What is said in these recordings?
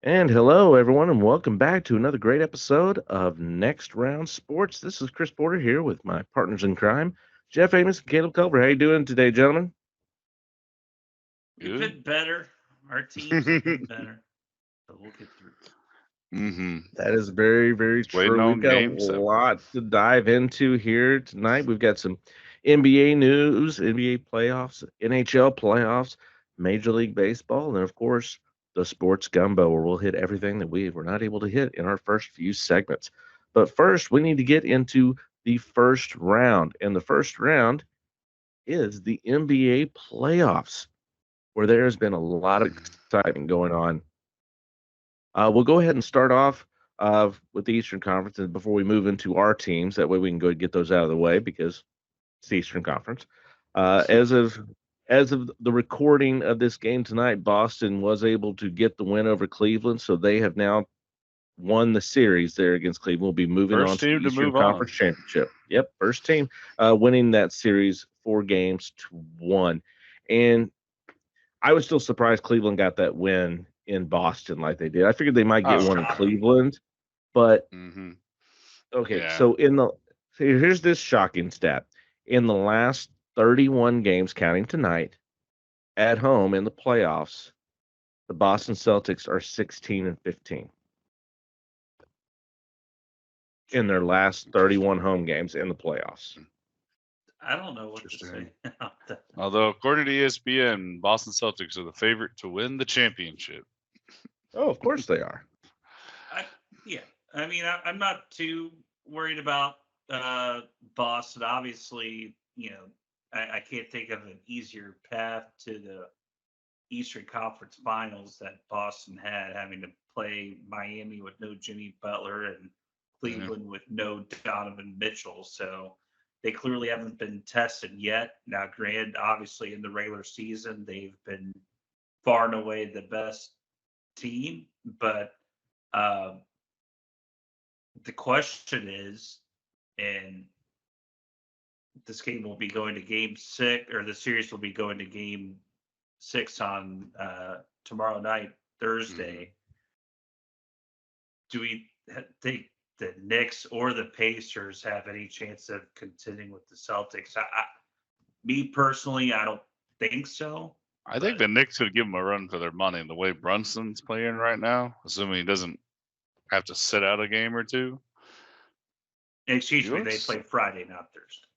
And hello, everyone, and welcome back to another great episode of Next Round Sports. This is Chris Porter here with my partners in crime, Jeff Amos and Caleb Culver. How you doing today, gentlemen? We've Good. been better. Our teams have been better, but we'll get through it. Mm-hmm. That is very, very Just waiting true. We've on got a game 7. lot to dive into here tonight. We've got some NBA news, NBA playoffs, NHL playoffs, Major League Baseball, and of course, the sports gumbo, where we'll hit everything that we were not able to hit in our first few segments. But first, we need to get into the first round. And the first round is the NBA playoffs, where there has been a lot of excitement going on. We'll go ahead and start off with the Eastern Conference, and before we move into our teams, that way we can go get those out of the way because it's the Eastern Conference. Uh, as of as of the recording of this game tonight, Boston was able to get the win over Cleveland, so they have now won the series there against Cleveland. Will be moving on First to the team to Eastern move on. Conference Championship. Yep, first team winning that series 4-1, and I was still surprised Cleveland got that win in Boston like they did. I figured they might get Oh, one in Shocking. Cleveland, but mm-hmm. okay. Yeah. So here's this shocking stat: in the last 31 games, counting tonight, at home in the playoffs, the Boston Celtics are 16-15 in their last 31 home games in the playoffs. I don't know what to Interesting. say about that. Although, according to ESPN, Boston Celtics are the favorite to win the championship. Oh, of course they are. I, yeah, I mean, I'm not too worried about Boston. Obviously, I can't think of an easier path to the Eastern Conference Finals that Boston had, having to play Miami with no Jimmy Butler and Yeah. Cleveland with no Donovan Mitchell. So they clearly haven't been tested yet. Now, granted, obviously in the regular season, they've been far and away the best team. But um, the question is, and this game will be going to game 6, or the series will be going to game 6 on tomorrow night, Mm-hmm. Thursday. Do we think the Knicks or the Pacers have any chance of contending with the Celtics? Me personally, I don't think so. I think But the Knicks could give them a run for their money the way Brunson's playing right now, assuming he doesn't have to sit out a game or two. He excuse me, they looks. play Friday, not Thursday.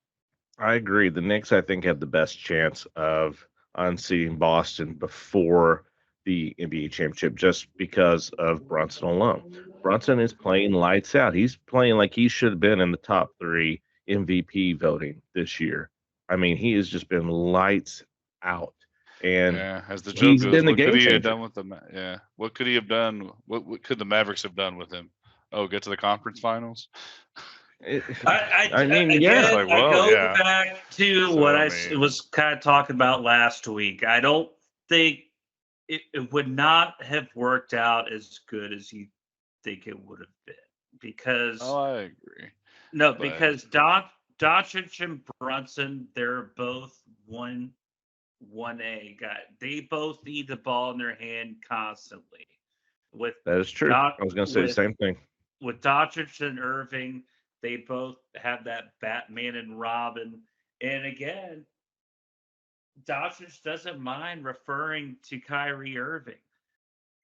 I agree. The Knicks, I think, have the best chance of unseating Boston before the NBA championship just because of Brunson alone. Brunson is playing lights out. He's playing like he should have been in the top three MVP voting this year. I mean, he has just been lights out. And Yeah, as the joke he's goes, been the what could game he have changer. done with Yeah, what could he have done? What could the Mavericks have done with him? Oh, get to the conference finals. It, I I mean, It's yeah, again, like, I well, go yeah. back to So what I was mean, kind of talking about last week. I don't think it would not have worked out as good as you think it would have been oh, because I agree, no, but because Doncic and Brunson, they're both one A guy. They both need the ball in their hand constantly. With that is true. Dot I was going to say the same thing. with Doncic and Irving, they both have that Batman and Robin. And again, Doncic doesn't mind referring to Kyrie Irving.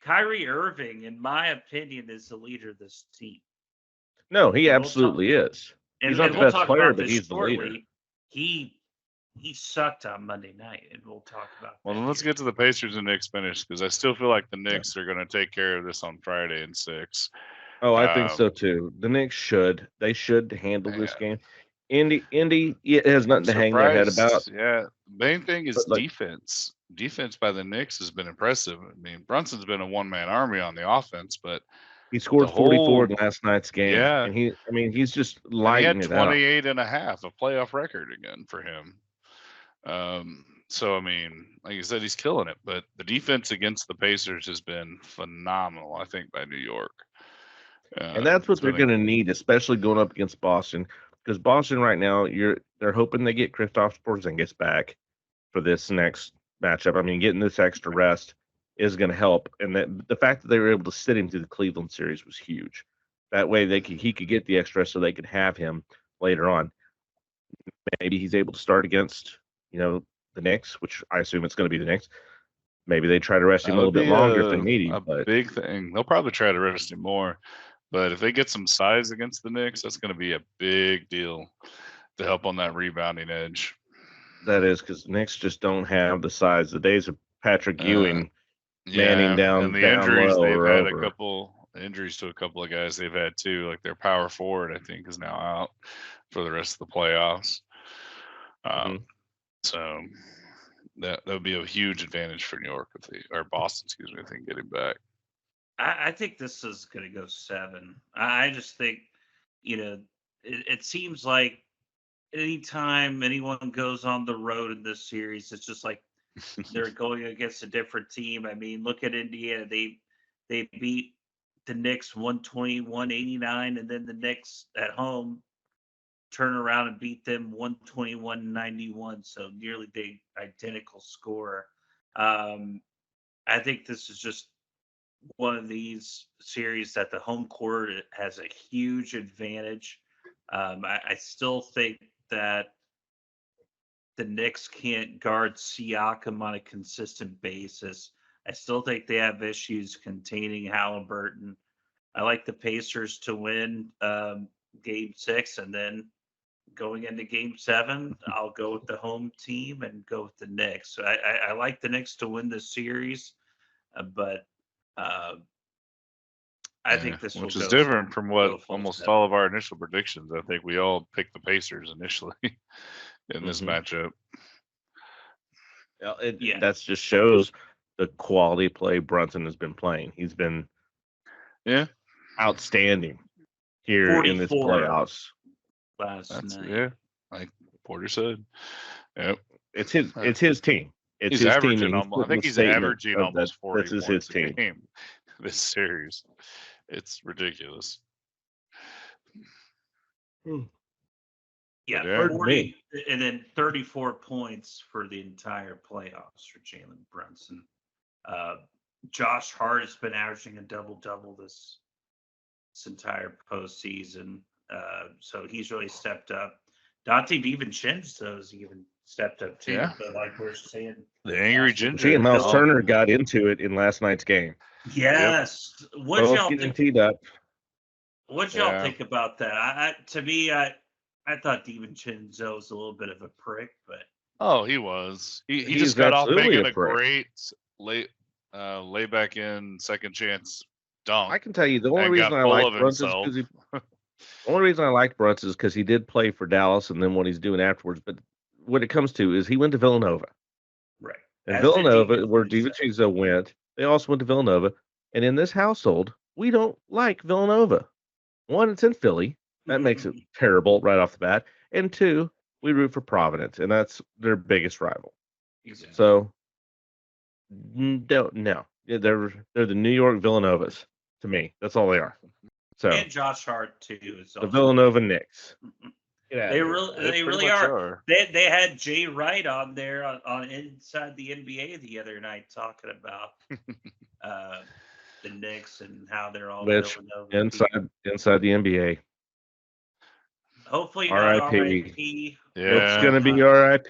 Kyrie Irving, in my opinion, is the leader of this team. No, he And we'll talk absolutely is. He's not and the we'll best talk player, about but this he's the leader. shortly. He he sucked on Monday night, and we'll talk about well, that then let's here. get to the Pacers and Knicks finish because I still feel like the Knicks are going to take care of this on Friday in 6. Oh, I think Um, so too. The Knicks should. They should handle this man, game. Indy it has I'm nothing to hang their head about. surprised. Yeah, the main thing is But like defense. Defense by the Knicks has been impressive. I mean, Brunson's been a one-man army on the offense, but he the scored 44 in whole last night's game, yeah, and I mean, he's just and he lighting had it out. 28 and a half, a playoff record again for him. So I mean, like you said, he's killing it. But the defense against the Pacers has been phenomenal. I think by New York, And that's what it's they're been a going to need, especially going up against Boston, because Boston right now, they're hoping they get Kristaps Porzingis back for this next matchup. I mean, getting this extra rest is going to help. And that the fact that they were able to sit him through the Cleveland series was huge. That way he could get the extra so they could have him later on. Maybe he's able to start against, the Knicks, which I assume it's going to be the Knicks. Maybe they try to rest him a little bit longer if they need him. A big thing. They'll probably try to rest him more. But if they get some size against the Knicks, that's going to be a big deal to help on that rebounding edge. That is because the Knicks just don't have the size. The days of Patrick Ewing manning down and the down injuries low they've are had over. a couple injuries to a couple of guys they've had too. Like their power forward, I think, is now out for the rest of the playoffs. So that would be a huge advantage for New York or Boston, excuse me, if they can get him back. I think this is going to go 7. I just think, it seems like anytime anyone goes on the road in this series, it's just like they're going against a different team. I mean, look at Indiana. They beat the Knicks 121-89, and then the Knicks at home turn around and beat them 121-91. So nearly the identical score. I think this is just one of these series that the home court has a huge advantage. I still think that the Knicks can't guard Siakam on a consistent basis. I still think they have issues containing Halliburton. I like the Pacers to win Game 6, and then going into Game 7, I'll go with the home team and go with the Knicks. So I like the Knicks to win this series, but I think this which will is go different from what almost 7. all of our initial predictions. I think we all picked the Pacers initially in this matchup. That just shows the quality play Brunson has been playing. He's been outstanding here in this playoffs. Last night. Yeah, like Porter said. Yep. It's his team. It's he's his averaging team. I think he's averaging almost 40 points his team. Game this series. It's ridiculous. Yeah, 40 and then 34 points for the entire playoffs for Jalen Brunson. Josh Hart has been averaging a double-double this entire postseason. So he's really stepped up. Dante DiVincenzo has even stepped up too. Yeah. But like we're saying, the angry ginger. She and Miles Turner got into it in last night's game. Yes. Yep. What y'all think? Teed up. What y'all think about that? I thought DiVincenzo was a little bit of a prick, but he was. He just got off making a great lay back in second chance dunk. I can tell you the only reason I like Brunson is because he did play for Dallas and then what he's doing afterwards. But what it comes to is he went to Villanova. Right. And Villanova, where DiVincenzo went, they also went to Villanova. And in this household, we don't like Villanova. One, it's in Philly. That makes it terrible right off the bat. And two, we root for Providence, and that's their biggest rival. Exactly. So, no, they're the New York Villanovas to me. That's all they are. So, and Josh Hart too. Is the Villanova Knicks. They really are. They had Jay Wright on there on Inside the NBA the other night talking about the Knicks and how they're all Villanova inside the NBA. Hopefully not RIP. It's going to be RIP.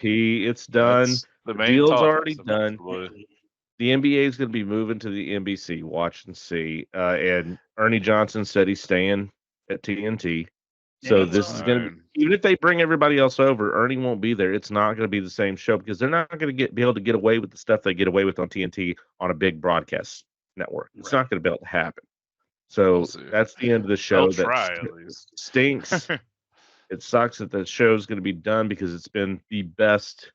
It's done. The deal's already done. The NBA is going to be moving to the NBC. Watch and see. And Ernie Johnson said he's staying at TNT. So this is going to, even if they bring everybody else over, Ernie won't be there. It's not going to be the same show because they're not going to be able to get away with the stuff they get away with on TNT on a big broadcast network. It's not going to be able to happen. So that's the end of the show. That stinks. It sucks that the show's going to be done because it's been the best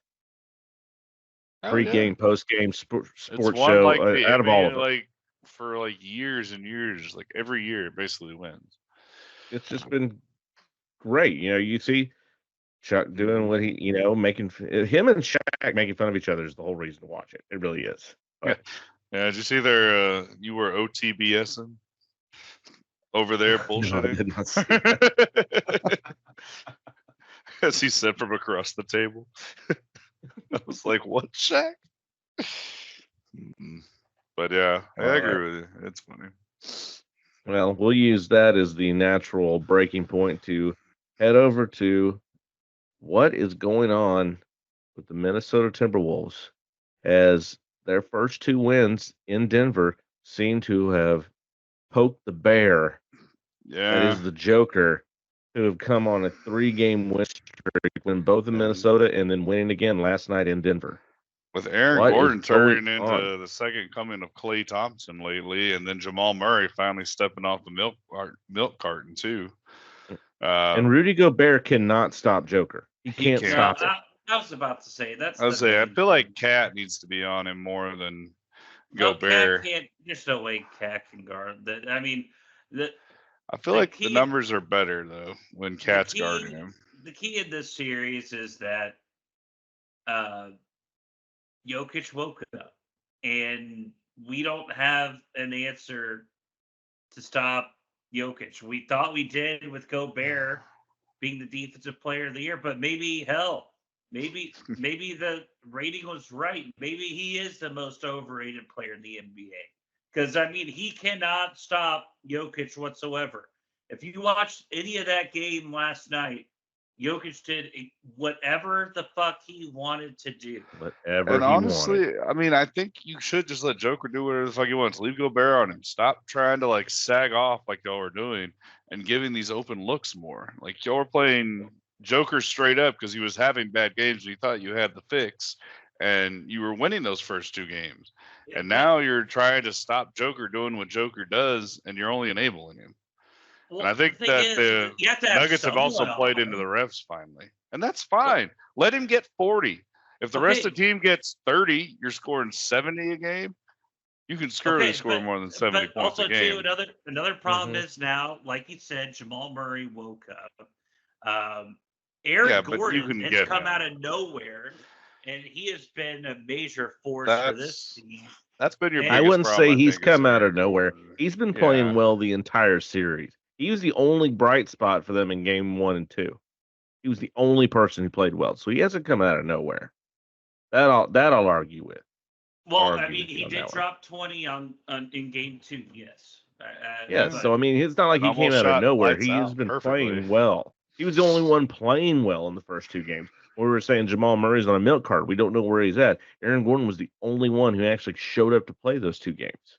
pre-game, post-game sports show out of all of them. Like for years and years, like every year, it basically wins. It's just been great. You see Chuck doing what he, making him and Shaq making fun of each other is the whole reason to watch it. It really is. Yeah. Did you see their? You were OTBSing over there bullshitting. As he said from across the table. I was like, "What, Shaq?" But yeah, I All agree with you. It's funny. Well, we'll use that as the natural breaking point to head over to what is going on with the Minnesota Timberwolves as their first two wins in Denver seem to have poked the bear that Yeah. is the Joker, who have come on a 3-game win streak, win both in And Minnesota and then winning again last night in Denver. with Aaron What is Gordon going turning on? into the second coming of Klay Thompson lately, and then Jamal Murray finally stepping off the milk carton too. And Rudy Gobert cannot stop Joker. He He can't can't. stop it. I was about to say that's I would the say I main feel thing. like Cat needs to be on him more than No, Gobert. Cat can't. There's no way Cat can guard that. I mean, the I feel the like the key numbers are better though when the Cat's guarding key him. the key in this series is that uh Jokic woke up, and we don't have an answer to stop Jokic. We thought we did with Gobert being the defensive player of the year, but maybe maybe the rating was right. Maybe he is the most overrated player in the NBA. Because I mean, he cannot stop Jokic whatsoever. If you watched any of that game last night, Jokic did whatever the fuck he wanted to do. Whatever And he wanted. honestly, I mean, I think you should just let Joker do whatever the fuck he wants. Leave Gobert on him. Stop trying to like sag off like y'all were doing and giving these open looks more. Like y'all were playing Joker straight up because he was having bad games. And you thought you had the fix, and you were winning those first two games. Yeah, And but- now you're trying to stop Joker doing what Joker does, and you're only enabling him. Well, And I think the thing that is, the you have to have Nuggets have also someone played on into the him. refs finally, and that's fine. Let him get 40. If the rest Okay. of the team gets 30, you're scoring 70 a game. You can surely score more than 70 but points also a game. too, another problem Mhm. is now, like you said, Jamal Murray woke up. Aaron Yeah, but you Gordon can has get come him. out of nowhere, and he has been a major force for this team. That's been your And- biggest I wouldn't problem, say he's think, is come out of Aaron nowhere. Gordon. He's been playing Yeah. well the entire series. He was the only bright spot for them in game 1 and 2. He was the only person who played well. So he hasn't come out of nowhere. That I'll argue with. Well, argue I mean, with you he on did that one. drop 20 on in game 2. Yes. Yeah, but- so I mean, it's not like And he came almost out of shot nowhere. lights He has out been perfectly. playing well. He was the only one playing well in the first 2 games. We were saying Jamal Murray's on a milk cart. We don't know where he's at. Aaron Gordon was the only one who actually showed up to play those 2 games.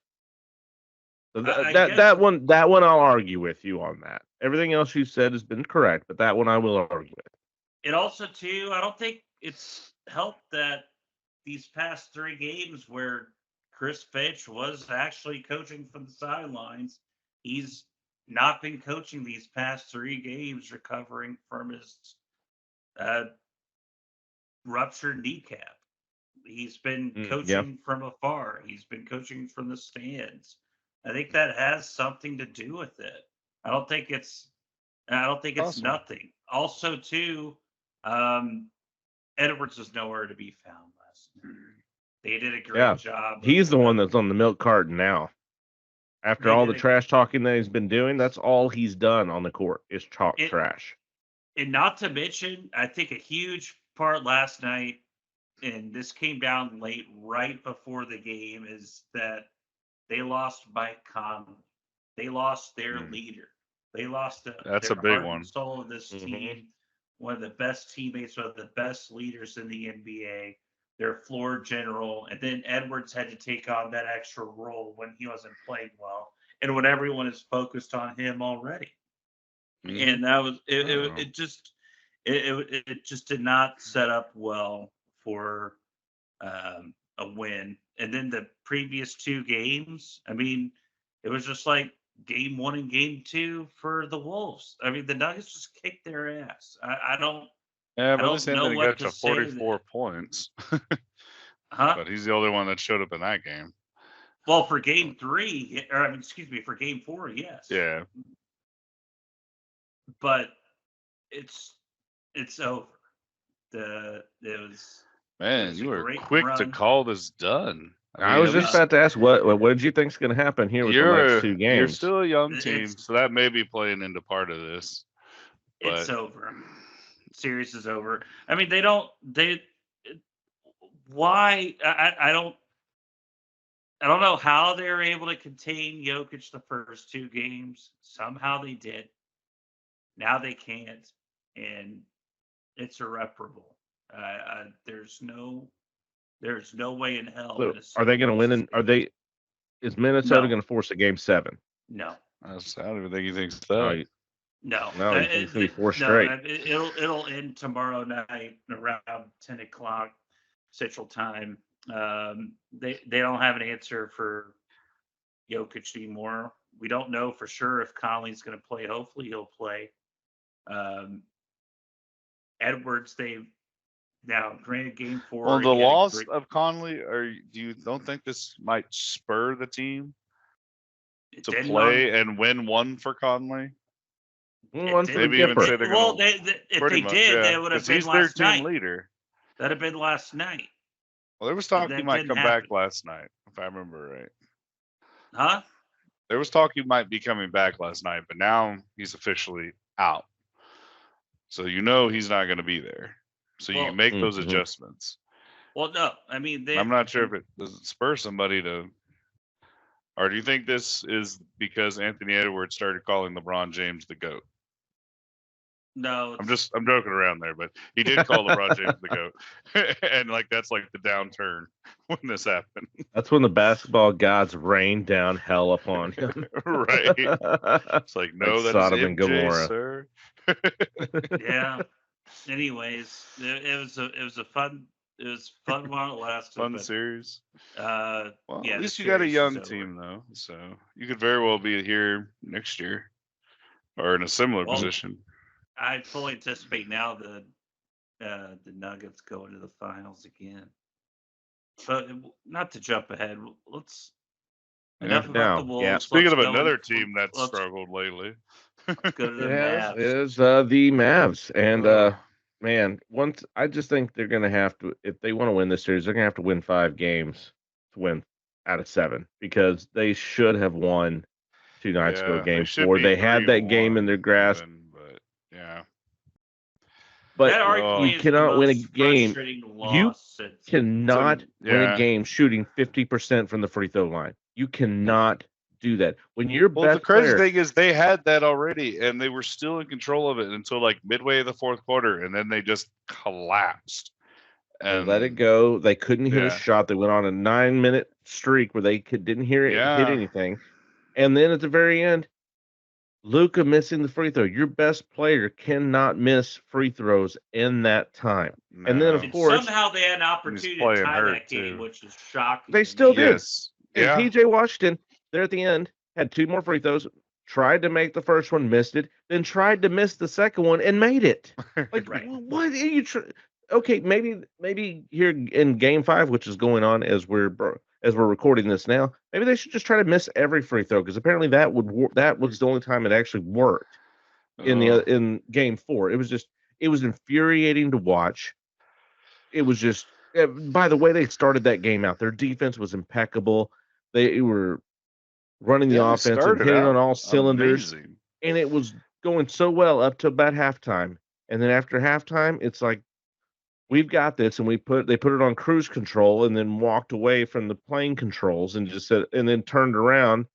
So I that guess- that one I'll argue with you on that. Everything else you said has been correct, but that one I will argue with. It also too, I don't think it's helped that these past 3 games where Chris Finch was actually coaching from the sidelines, he's not been coaching these past 3 games, recovering from his ruptured kneecap. He's been coaching from afar. He's been coaching from the stands. I think that has something to do with it. I don't think it's Awesome. nothing. Also, too, Edwards was nowhere to be found last night. They did a great job. He's the one that's on the milk carton now. After all the trash talking that he's been doing, that's all he's done on the court is talk trash. And not to mention, I think a huge part last night, and this came down late, right before the game, is that they lost Mike Conley. They lost their leader. They lost That's their a big heart one. and soul of this team. One of the best teammates, one of the best leaders in the NBA. Their floor general, and then Edwards had to take on that extra role when he wasn't playing well, and when everyone is focused on him already. And that was it just did not set up well for a win. And then the previous 2 games, I mean, it was just like game 1 and game 2 for the Wolves. I mean, the Nuggets just kicked their ass. I don't. Yeah, but don't this know ended what got to to say 44 points. Huh? But he's the only one that showed up in that game. Well, for game 3, or I mean, excuse me, for game 4, yes. Yeah. But it's over. It was. Man, was you a were great quick to run. call this done. I was at just least about to ask what did you think's going to happen here with the next 2 games? You're still a young It's- team, so that may be playing into part of this. It's But over. Series is over. I mean, they don't. Why? I don't. I don't know how they were able to contain Jokic the first 2 games. Somehow they did. Now they can't, and it's irreparable. There's no way in hell. So that a are they going to win? series Is Minnesota No. going to force a game 7? No, I don't even think he thinks Oh, that. no, No, you think it's gonna be 4 no, straight. It'll end tomorrow night around 10 o'clock Central Time. They don't have an answer for Jokic anymore. We don't know for sure if Conley's going to play. Hopefully, he'll play. Edwards, now granted game 4. Well, the he had a loss great- of Conley, don't think this might spur the team it to didn't play and win one for Conley? One did- for Maybe even Gipper. say they're Well, gonna if pretty they much, did, yeah, they would have 'cause been he's their last team night. leader. That'd have been last night, Well, there was talk that he might didn't come happen. back last night, if I remember right. huh? There was talk he might be coming back last night, but now he's officially out. So he's not going to be there. So you Well- can make those Mhm. adjustments. Well, no, I mean I'm not sure if it does it spur somebody to, or do you think this is because Anthony Edwards started calling LeBron James the GOAT? No, I'm joking around there, but he did call LeBron James the GOAT, and that's like the downturn when this happened, That's when the basketball gods rained down hell upon him. right? It's like no, Like that Sodom is and MJ, Gomorrah. sir. yeah. Anyways, it was fun while it lasted. Fun but, series. uh, Well, yeah, at the least you got a series is young over. team though, so you could very well be here next year, or in a similar Well, position. I fully anticipate now the Nuggets go into the finals again. But not to jump ahead, let's enough Yeah. about the Now, Wolves. yeah. Speaking let's of go another into- team that's let's struggled lately, go to the It is Mavs. the Mavs. And Ugh. man, I just think they're gonna have to, if they want to win this series, they're gonna have to win 5 games to win out of 7, because they should have won 2 nights ago, Yeah, game should 4. be They had that game in 3-1 their grasp, even, but yeah, but That arguably you is cannot the win a most game. frustrating You loss. cannot win yeah. a game shooting 50% from the free throw line. You cannot do that. When your Well, the best crazy player, thing is they had that already, and they were still in control of it until like midway of the fourth quarter, and then they just collapsed. they And let it go. They couldn't hit a yeah. shot. They went on a 9-minute streak where they didn't hit Yeah. anything. And then at the very end, Luka missing the free throw. Your best player cannot miss free throws in that time. And then, of no. And course, somehow they had an opportunity to playing tie hurt, that game, too. which is shocking. They to still me. did. Yes, And yeah, PJ Washington, there at the end, had 2 more free throws, tried to make the first one, missed it, then tried to miss the second one and made it. Like, Right. what are you okay, maybe here in game 5, which is going on as we're recording this now, maybe they should just try to miss every free throw, because apparently that was the only time it actually worked in game 4. It was infuriating to watch. It was just, by the way they started that game out, their defense was impeccable. They were running the Yeah, they offense and started hitting on out all cylinders, amazing. and it was going so well up to about halftime. And then after halftime, it's like, we've got this, and they put it on cruise control, and then walked away from the plane controls and just said, and then turned around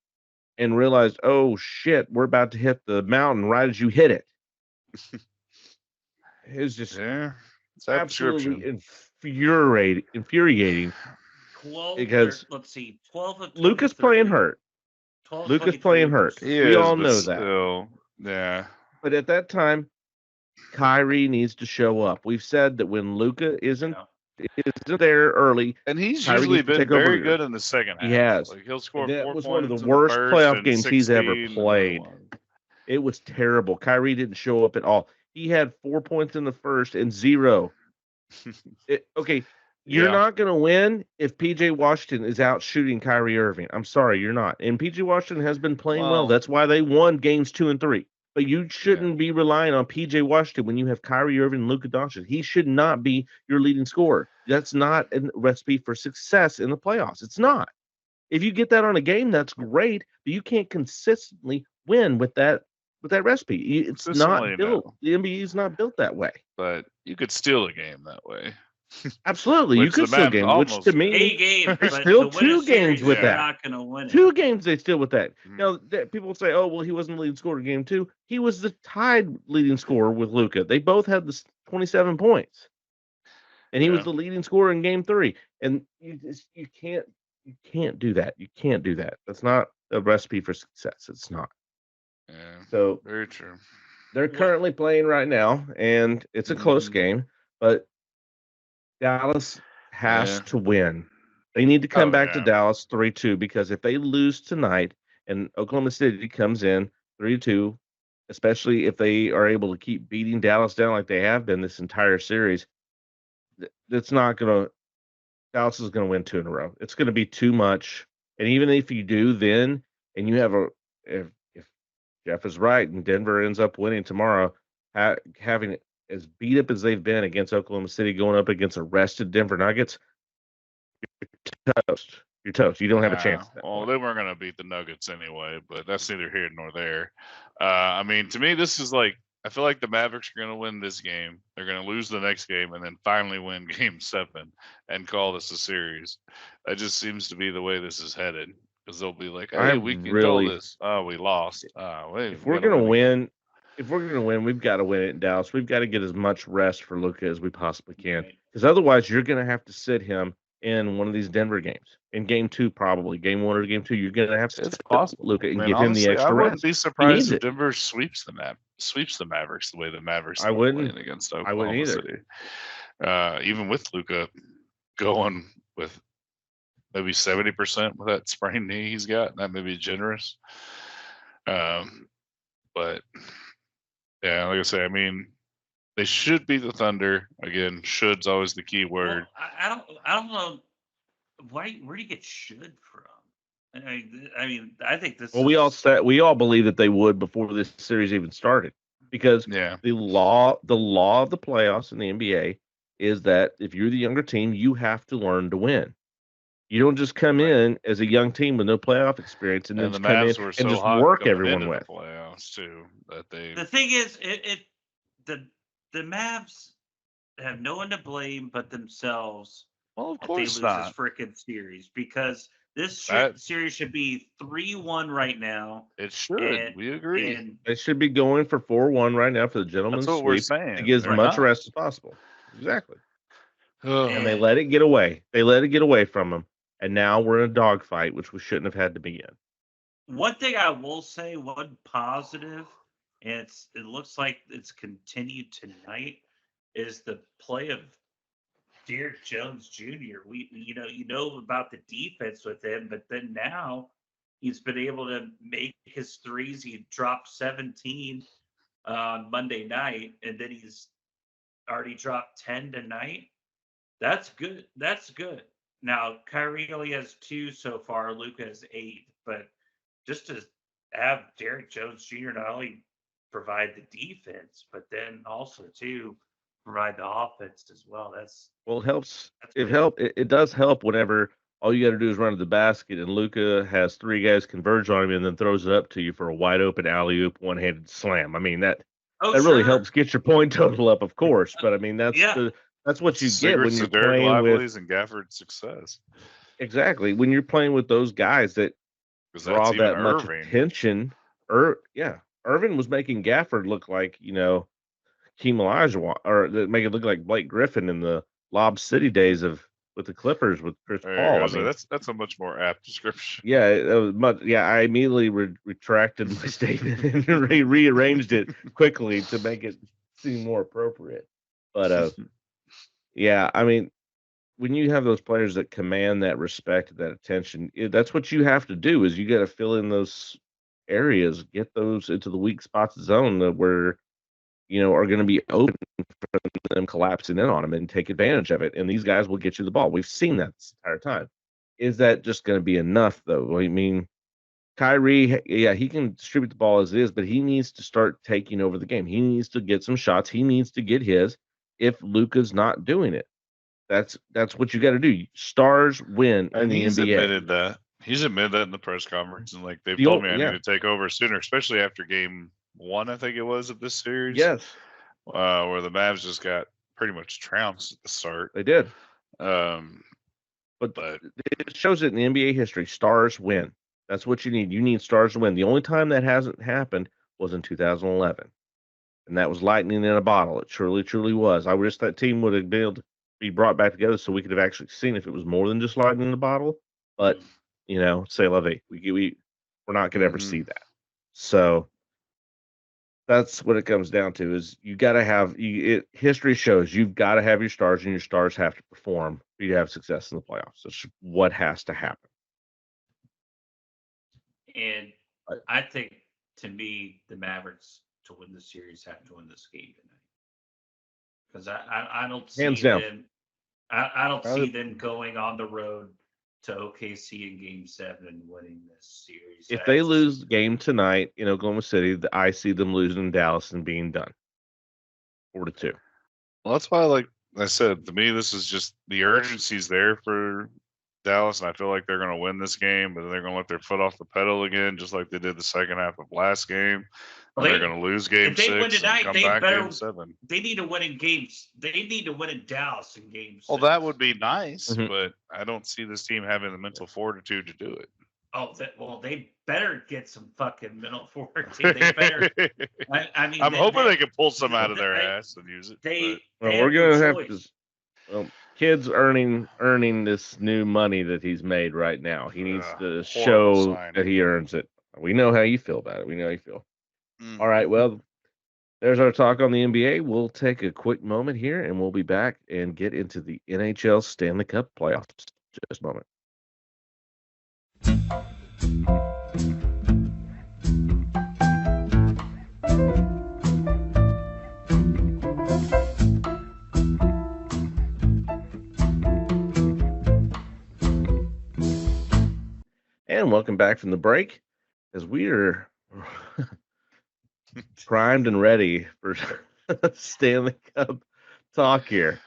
and realized, oh shit, we're about to hit the mountain right as you hit it. It was just Yeah, it's that absolutely description. infuriating. 12, Because let's see, 12 of Lucas 23. playing hurt. 12 of Lucas 23 playing hurt. versus- He We is, all but know that. still, yeah. But at that time, Kyrie needs to show up. We've said that when Luka isn't there early, And he's Kyrie usually needs to been take over very here. good in the second half. He has. Like he'll score that 4 was points one of the in worst first playoff and games he's ever 16 in another played. one. It was terrible. Kyrie didn't show up at all. He had 4 points in the first and 0. Okay, you're Yeah. not going to win if PJ Washington is out shooting Kyrie Irving. I'm sorry, you're not. And PJ Washington has been playing well. Well- That's why they won games 2 and 3. But you shouldn't be relying on PJ Washington when you have Kyrie Irving and Luka Doncic. He should not be your leading scorer. That's not a recipe for success in the playoffs. It's not. If you get that on a game, that's great, but you can't consistently win with that recipe. It's not Consistently, built. no. The NBA is not built that way. But you could steal a game that way. Absolutely, you Which could the still Mavs game, which almost to did. me, 8 games, there's but still to win a 2 games series, with you're that. not going to win it. 2 games they still with that. Mhm. Now, people say, "Oh, well, he wasn't the leading scorer in game 2." He was the tied leading scorer with Luka. They both had the 27 points, and he was Yeah. the leading scorer in game 3. And you can't do that. You can't do that. That's not a recipe for success. It's not. Yeah. So Very true. they're currently playing right now, and it's a close Mhm. game, but Dallas has Yeah. to win. They need to come Oh, back to yeah. Dallas 3-2 because if they lose tonight and Oklahoma City comes in 3-2, especially if they are able to keep beating Dallas down like they have been this entire series, that's not going to. Dallas is going to win 2 in a row. It's going to be too much. And even if you do, then and you have if Jeff is right and Denver ends up winning tomorrow, having as beat up as they've been against Oklahoma City, going up against a rested Denver Nuggets, toast. You're toast. You don't have a chance. At that Well, point. they weren't going to beat the Nuggets anyway, but that's neither here nor there. I mean, to me, this is like, I feel like the Mavericks are going to win this game. They're going to lose the next game and then finally win game 7 and call this a series. That just seems to be the way this is headed because they'll be like, hey, we control this. Oh, we lost. Wait, if we're going to win, if we're going to win, we've got to win it in Dallas. We've got to get as much rest for Luka as we possibly can, because otherwise you're going to have to sit him in one of these Denver games. In game 2, probably game 1 or game 2, you're going to have to It's sit possible, Luka and man, give him the honestly, extra I wouldn't rest. be surprised if it. Denver sweeps the Mavericks the way the Mavericks I were wouldn't. playing against I wouldn't Oklahoma either. City. Even with Luka going with maybe 70% with that sprained knee he's got, that may be generous. But yeah, like I say, I mean, they should beat the Thunder. Again, should's always the key word. Well, I don't know where do you get should from? I mean, I think this. Well, we all believe that they would before this series even started, because Yeah, the law of the playoffs in the NBA is that if you're the younger team, you have to learn to win. You don't just come in as a young team with no playoff experience and then and the just come in Mavs were and so just hot work coming everyone into with. the playoffs too that they. The thing is, the Mavs have no one to blame but themselves. Well, of if they course lose not. this freaking series, because this That- series should be 3-1 right now. It should. And, We agree. And They should be going for 4-1 right now for the gentleman's That's what we're sweep saying. to get as They're much not. rest as possible. Exactly. And they And- let it get away. They let it get away from them. And now we're in a dogfight, which we shouldn't have had to be in. one thing I will say, one positive, and it looks like it's continued tonight, is the play of Derrick Jones Jr. You know about the defense with him, but then now he's been able to make his threes. He dropped 17 on Monday night, and then he's already dropped 10 tonight. That's good. That's good. Now Kyrie only has 2 so far. Luka has 8, but just to have Derrick Jones Jr. not only provide the defense, but then also to provide the offense as well. Well, it helps. That's good. It does help whenever all you got to do is run to the basket and Luka has 3 guys converge on him and then throws it up to you for a wide open alley oop, one-handed slam. I mean, that really helps get your point total up, of course. But I mean, that's what you get when you're playing with and Gafford's success. Exactly. When you're playing with those guys that draw that much attention. Irvin was making Gafford look like, Keem Olajuwon, or make it look like Blake Griffin in the Lob City days with the Clippers with Chris Paul. I mean, that's a much more apt description. Yeah, it was much. Yeah, I immediately retracted my statement and rearranged it quickly to make it seem more appropriate. But yeah, I mean, when you have those players that command that respect, that attention, that's what you have to do. Is you got to fill in those areas, get those into the weak spots zone where are going to be open for them collapsing in on them and take advantage of it. And these guys will get you the ball. We've seen that this entire time. Is that just going to be enough, though? I mean, Kyrie, he can distribute the ball as it is, but he needs to start taking over the game. He needs to get some shots. He needs to get his. If Luka's not doing it, that's what you got to do. Stars win in the he's NBA. Admitted that. He's admitted that in the press conference, and they've told me I need to take over sooner, especially after game 1, I think it was, of this series. Yes. Where the Mavs just got pretty much trounced at the start. They did. But It shows it in the NBA history. Stars win. That's what you need. You need stars to win. The only time that hasn't happened was in 2011. And that was lightning in a bottle. It truly, truly was. I wish that team would have been able to be brought back together so we could have actually seen if it was more than just lightning in a bottle. But, say la vie. We're not going to ever see that. So that's what it comes down to is you got to have history shows you've got to have your stars and your stars have to perform for you to have success in the playoffs. That's what has to happen. And I think, to me, the Mavericks to win the series have to win this game tonight. Because I don't see Hands down. them. I don't see them going on the road to OKC in Game 7 and winning this series. If they lose the game tonight in Oklahoma City, I see them losing in Dallas and being done 4-2. Well, that's why, like I said, to me, this is just the urgency's there for Dallas, and I feel like they're going to win this game, but they're going to let their foot off the pedal again, just like they did the second half of last game. Well, they're going to lose Game 6 tonight, and come back better, Game 7. They need to win in games. They need to win in Dallas in Game 6. Well, that would be nice, but I don't see this team having the mental fortitude to do it. Oh, they better get some fucking mental fortitude. They better. I mean, I'm hoping they can pull some out of their ass and use it. We're going to have to. Well, kid's earning this new money that he's made right now. He needs to show that he earns it. We know how you feel about it. We know how you feel. All right. Well, there's our talk on the NBA. We'll take a quick moment here, and we'll be back and get into the NHL Stanley Cup playoffs in just a moment. And welcome back from the break, as we are primed and ready for Stanley Cup talk here.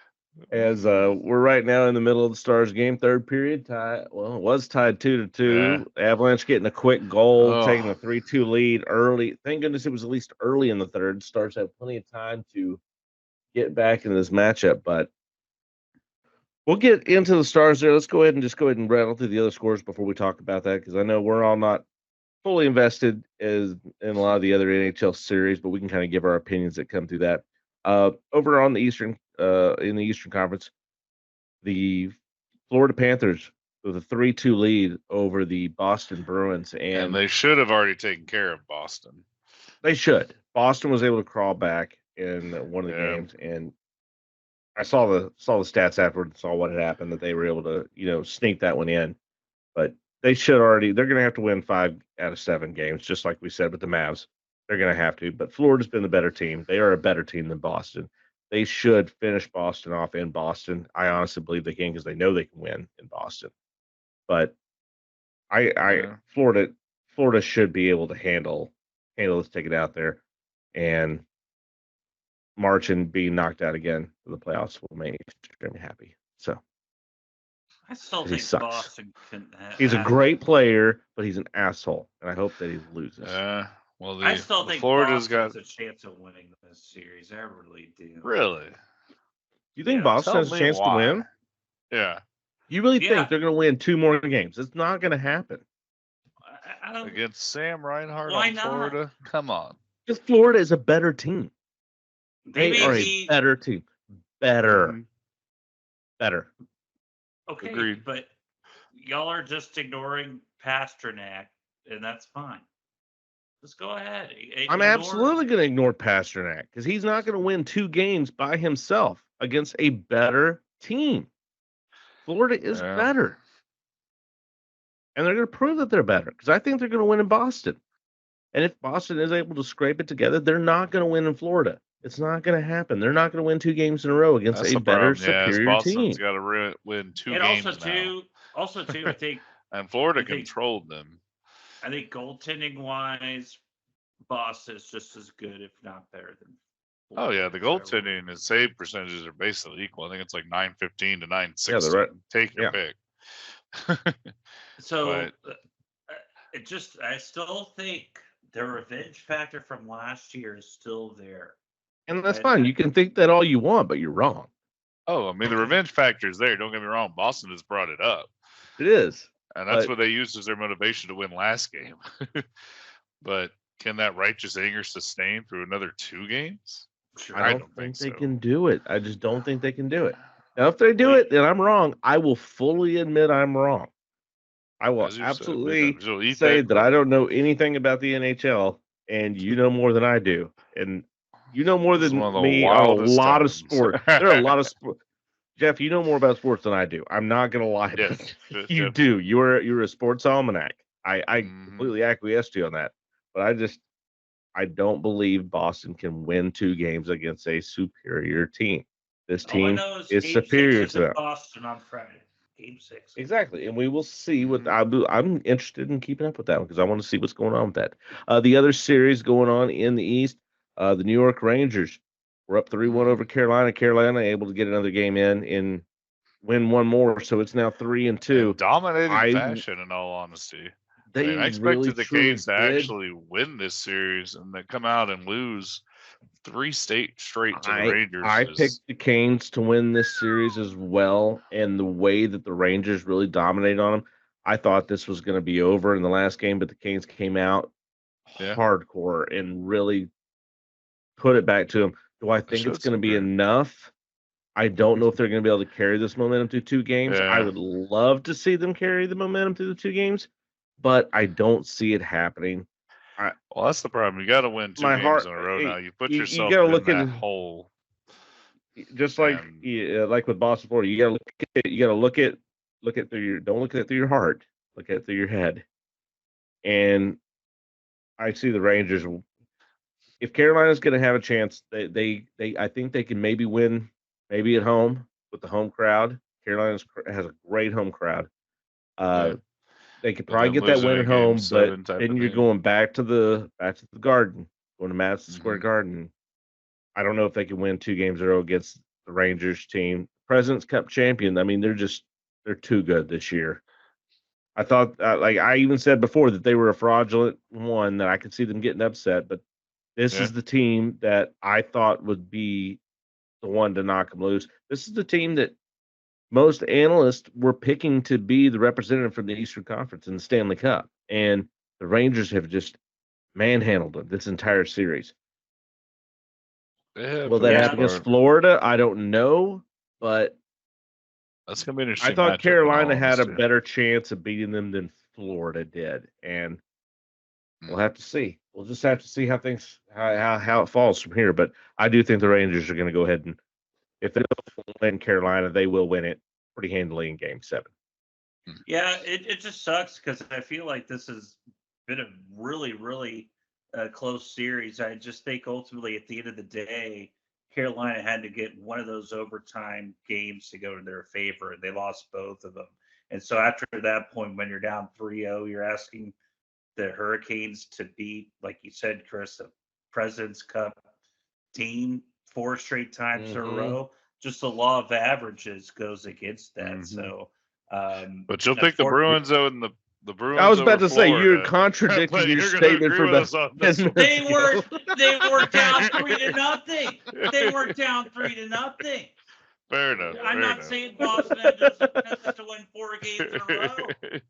As we're right now in the middle of the Stars game, third period. It was tied 2-2. Yeah. Avalanche getting a quick goal, taking a 3-2 lead early. Thank goodness it was at least early in the third. Stars have plenty of time to get back in this matchup, but we'll get into the Stars there. Let's go ahead and rattle through the other scores before we talk about that, because I know we're all not fully invested in a lot of the other NHL series, but we can kind of give our opinions that come through that. Over on the Eastern, in the Eastern Conference, the Florida Panthers with a 3-2 lead over the Boston Bruins, and they should have already taken care of Boston. They should. Boston was able to crawl back in one of the games, and I saw the stats afterwards, saw what had happened, that they were able to sneak that one in, but they should already. They're going to have to win 5 out of 7 games, just like we said with the Mavs. They're going to have to, but Florida's been the better team. They are a better team than Boston. They should finish Boston off in Boston. I honestly believe they can, because they know they can win in Boston. But Florida should be able to handle this, take it out there, and march and be knocked out again for the playoffs will make me extremely happy. So I still think Boston can. He's a great player, but he's an asshole, and I hope that he loses. I still think Florida's got a chance of winning this series. I really do. Really? You think Boston has a chance to win? Yeah. You really think they're going to win 2 more games? It's not going to happen. Against Sam Reinhart on Florida? Come on. Because Florida is a better team. They are a better team. Better. Okay, agreed. But y'all are just ignoring Pasternak, and that's fine. Just go ahead. I'm absolutely going to ignore Pasternak, because he's not going to win 2 games by himself against a better team. Florida is better. And they're going to prove that they're better, because I think they're going to win in Boston. And if Boston is able to scrape it together, they're not going to win in Florida. It's not going to happen. They're not going to win 2 games in a row against a better, superior Boston's team. Got to win 2 and games also, I think. And Florida controlled them. I think goaltending wise, Boston is just as good, if not better than Florida. Oh yeah, the goaltending and save percentages are basically equal. I think it's like 915 to 916. Yeah, right. Take your pick. So I still think the revenge factor from last year is still there. And that's I- fine. You can think that all you want, but you're wrong. Oh, I mean, the revenge factor is there. Don't get me wrong. Boston has brought it up, It is. and that's But- what they used as their motivation to win last game. But can that righteous anger sustain through another 2 games? Sure. I I don't, don't think think they so. can do it. I just don't think they can do it. Now, if they do Wait. it, then I'm wrong. I will fully admit I'm wrong. I will As you've said, absolutely you'll eat say that that I crook. don't know anything about the NHL, and you know more than I do, and you know more This is than one of the me on a wildest lot of times. sports. There are a lot of sports. Jeff, you know more about sports than I do. I'm not gonna lie. about Yes, it. yes, You yes. do. You're a sports almanac. I Mhm. completely acquiesce to you on that, but I don't believe Boston can win 2 games against a superior team. This All I team know is is Game superior 6 to is in them. Boston on Friday. Game 6. Exactly, and we will see what Mhm. I'm interested in keeping up with that one because I want to see what's going on with that. The other series going on in the East, the New York Rangers were up 3-1 over Carolina. Carolina able to get another game in and win one more, so it's now 3-2. In dominating I- fashion, in all honesty. I They mean, I really expected the truly Canes to did. actually win this series and then come out and lose 3 straight to the Rangers. I picked the Canes to win this series as well, and the way that the Rangers really dominated on them, I thought this was going to be over in the last game, but the Canes came out Yeah. hardcore and really put it back to them. Do I think it's showed going to some be grit. enough? I don't know if they're going to be able to carry this momentum through 2 games. I Yeah. would love to see them carry the momentum through the 2 games, but I don't see it happening. Well, that's the problem. You got to win 2 My games heart- in a row you- now. You put you yourself gotta in look that in- hole. Just like And- like with Boston Florida, you gotta look at through your don't look at it through your heart, look at it through your head. And I see the Rangers. If Carolina's going to have a chance, they I think they can maybe win, maybe at home with the home crowd. Carolina has a great home crowd. Yeah. They could But probably then get that losing win in at Game home, but 7 type then of you're thing. going back to the Garden, going to Madison Square Mhm. Garden. I don't know if they can win 2 games in a row against the Rangers team, President's Cup champion. I mean, they're too good this year. I thought, like I even said before, that they were a fraudulent one that I could see them getting upset, but this Yeah. is the team that I thought would be the one to knock them loose. This is the team that most analysts were picking to be the representative from the Eastern Conference in the Stanley Cup, and the Rangers have just manhandled them this entire series. Yeah, Will for that the most happen against part. Florida? I don't know, but That's gonna be an I interesting thought matchup, Carolina in all had a honesty. better chance of beating them than Florida did, and we'll have to see. We'll just have to see how things how it falls from here. But I do think the Rangers are going to go ahead and if they don't win Carolina, they will win it pretty handily in Game 7. Yeah, it just sucks because I feel like this has been a really, really close series. I just think ultimately at the end of the day, Carolina had to get one of those overtime games to go in their favor, and they lost both of them. And so after that point, when you're down 3-0, you're asking the Hurricanes to beat, like you said, Chris, the President's Cup team 4 straight times in a Mhm. row. Just the law of averages goes against that. Mhm. So, But you'll pick the Bruins though, and the Bruins. I was about over to say you're Florida. contradicting But your you're gonna statement agree from with about us on 10 this one. minutes They ago. were down 3-0. They were down 3-0. Fair enough. I'm fair not enough. saying Boston has to win 4 games in a row.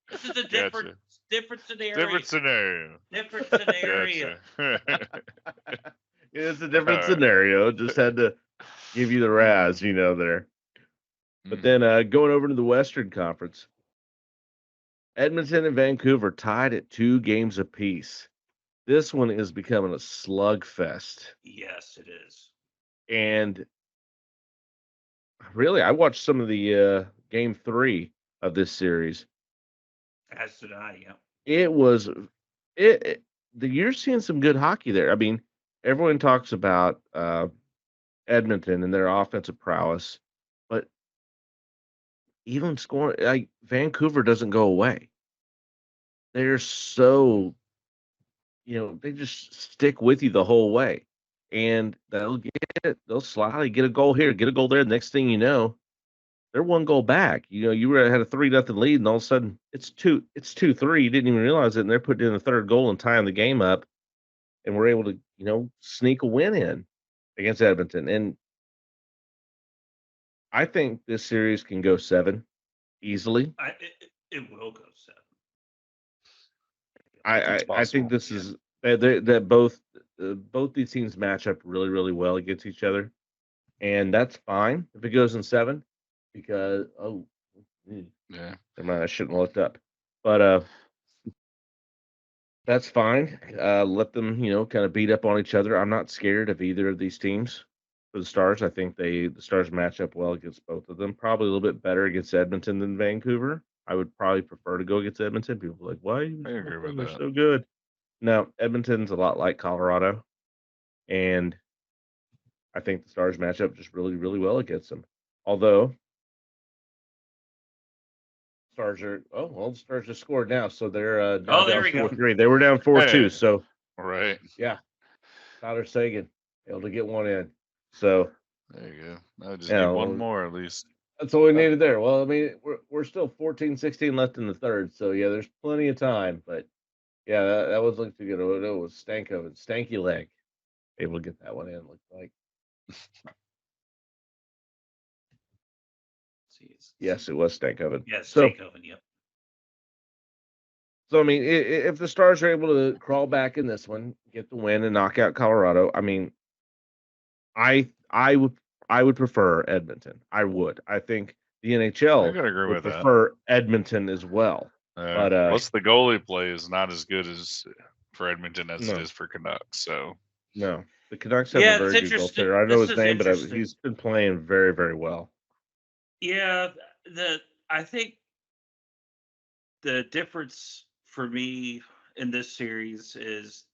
This is a different scenario. Different scenario. Different scenario. Gotcha. It's a different All right. scenario. Just had to give you the razz, there. But Mhm. then going over to the Western Conference, Edmonton and Vancouver tied at 2 games apiece. This one is becoming a slugfest. Yes, it is. And really, I watched some of the Game 3 of this series. As did I, yeah. It was you're seeing some good hockey there. I mean, everyone talks about Edmonton and their offensive prowess, but even scoring like Vancouver doesn't go away. They're so they just stick with you the whole way. And they'll slyly get a goal here, get a goal there. Next thing you know, they're 1 goal back. You had a 3-0 lead, and all of a sudden it's 2-3. You didn't even realize it, and they're putting in the 3rd goal and tying the game up, and we're able to, sneak a win in. against Edmonton. And I think this series can go 7 easily. It will go 7. I think this is that both these teams match up really, really well against each other. And that's fine if it goes in 7 because, Yeah. never mind, I shouldn't have looked up. But that's fine. Let them, kind of beat up on each other. I'm not scared of either of these teams. For the Stars, I think the Stars match up well against both of them. Probably a little bit better against Edmonton than Vancouver. I would probably prefer to go against Edmonton. People are like, why? I agree with They're that. so good. No, Edmonton's a lot like Colorado, and I think the Stars match up just really, really well against them. Although the Stars just scored now, so they're down there we go. 4-3. They were down 4-2, Hey. so Right. yeah, Tyler Seguin able to get one in. So There you go. I just Yeah, need one well, more at least. that's all we needed there. Well, I mean, we're still 14-16 left in the third, so yeah, there's plenty of time. But yeah, that was looked good. It was Stanky Leg able to get that one in. Looked like yes, it was Stankoven. Yes, So Stankoven, yep. So I mean, if the Stars are able to crawl back in this one, get the win, and knock out Colorado, I mean, I would prefer Edmonton. I would. I think the I NHL gotta agree would with that. prefer Edmonton as well. But Plus, the goalie play is not as good as for Edmonton as No. it is for Canucks. So no, the Canucks have Yeah, a very it's good interesting. goaltender. I know This his is name, but interesting. he's been playing very, very well. Yeah, I think the difference for me in this series is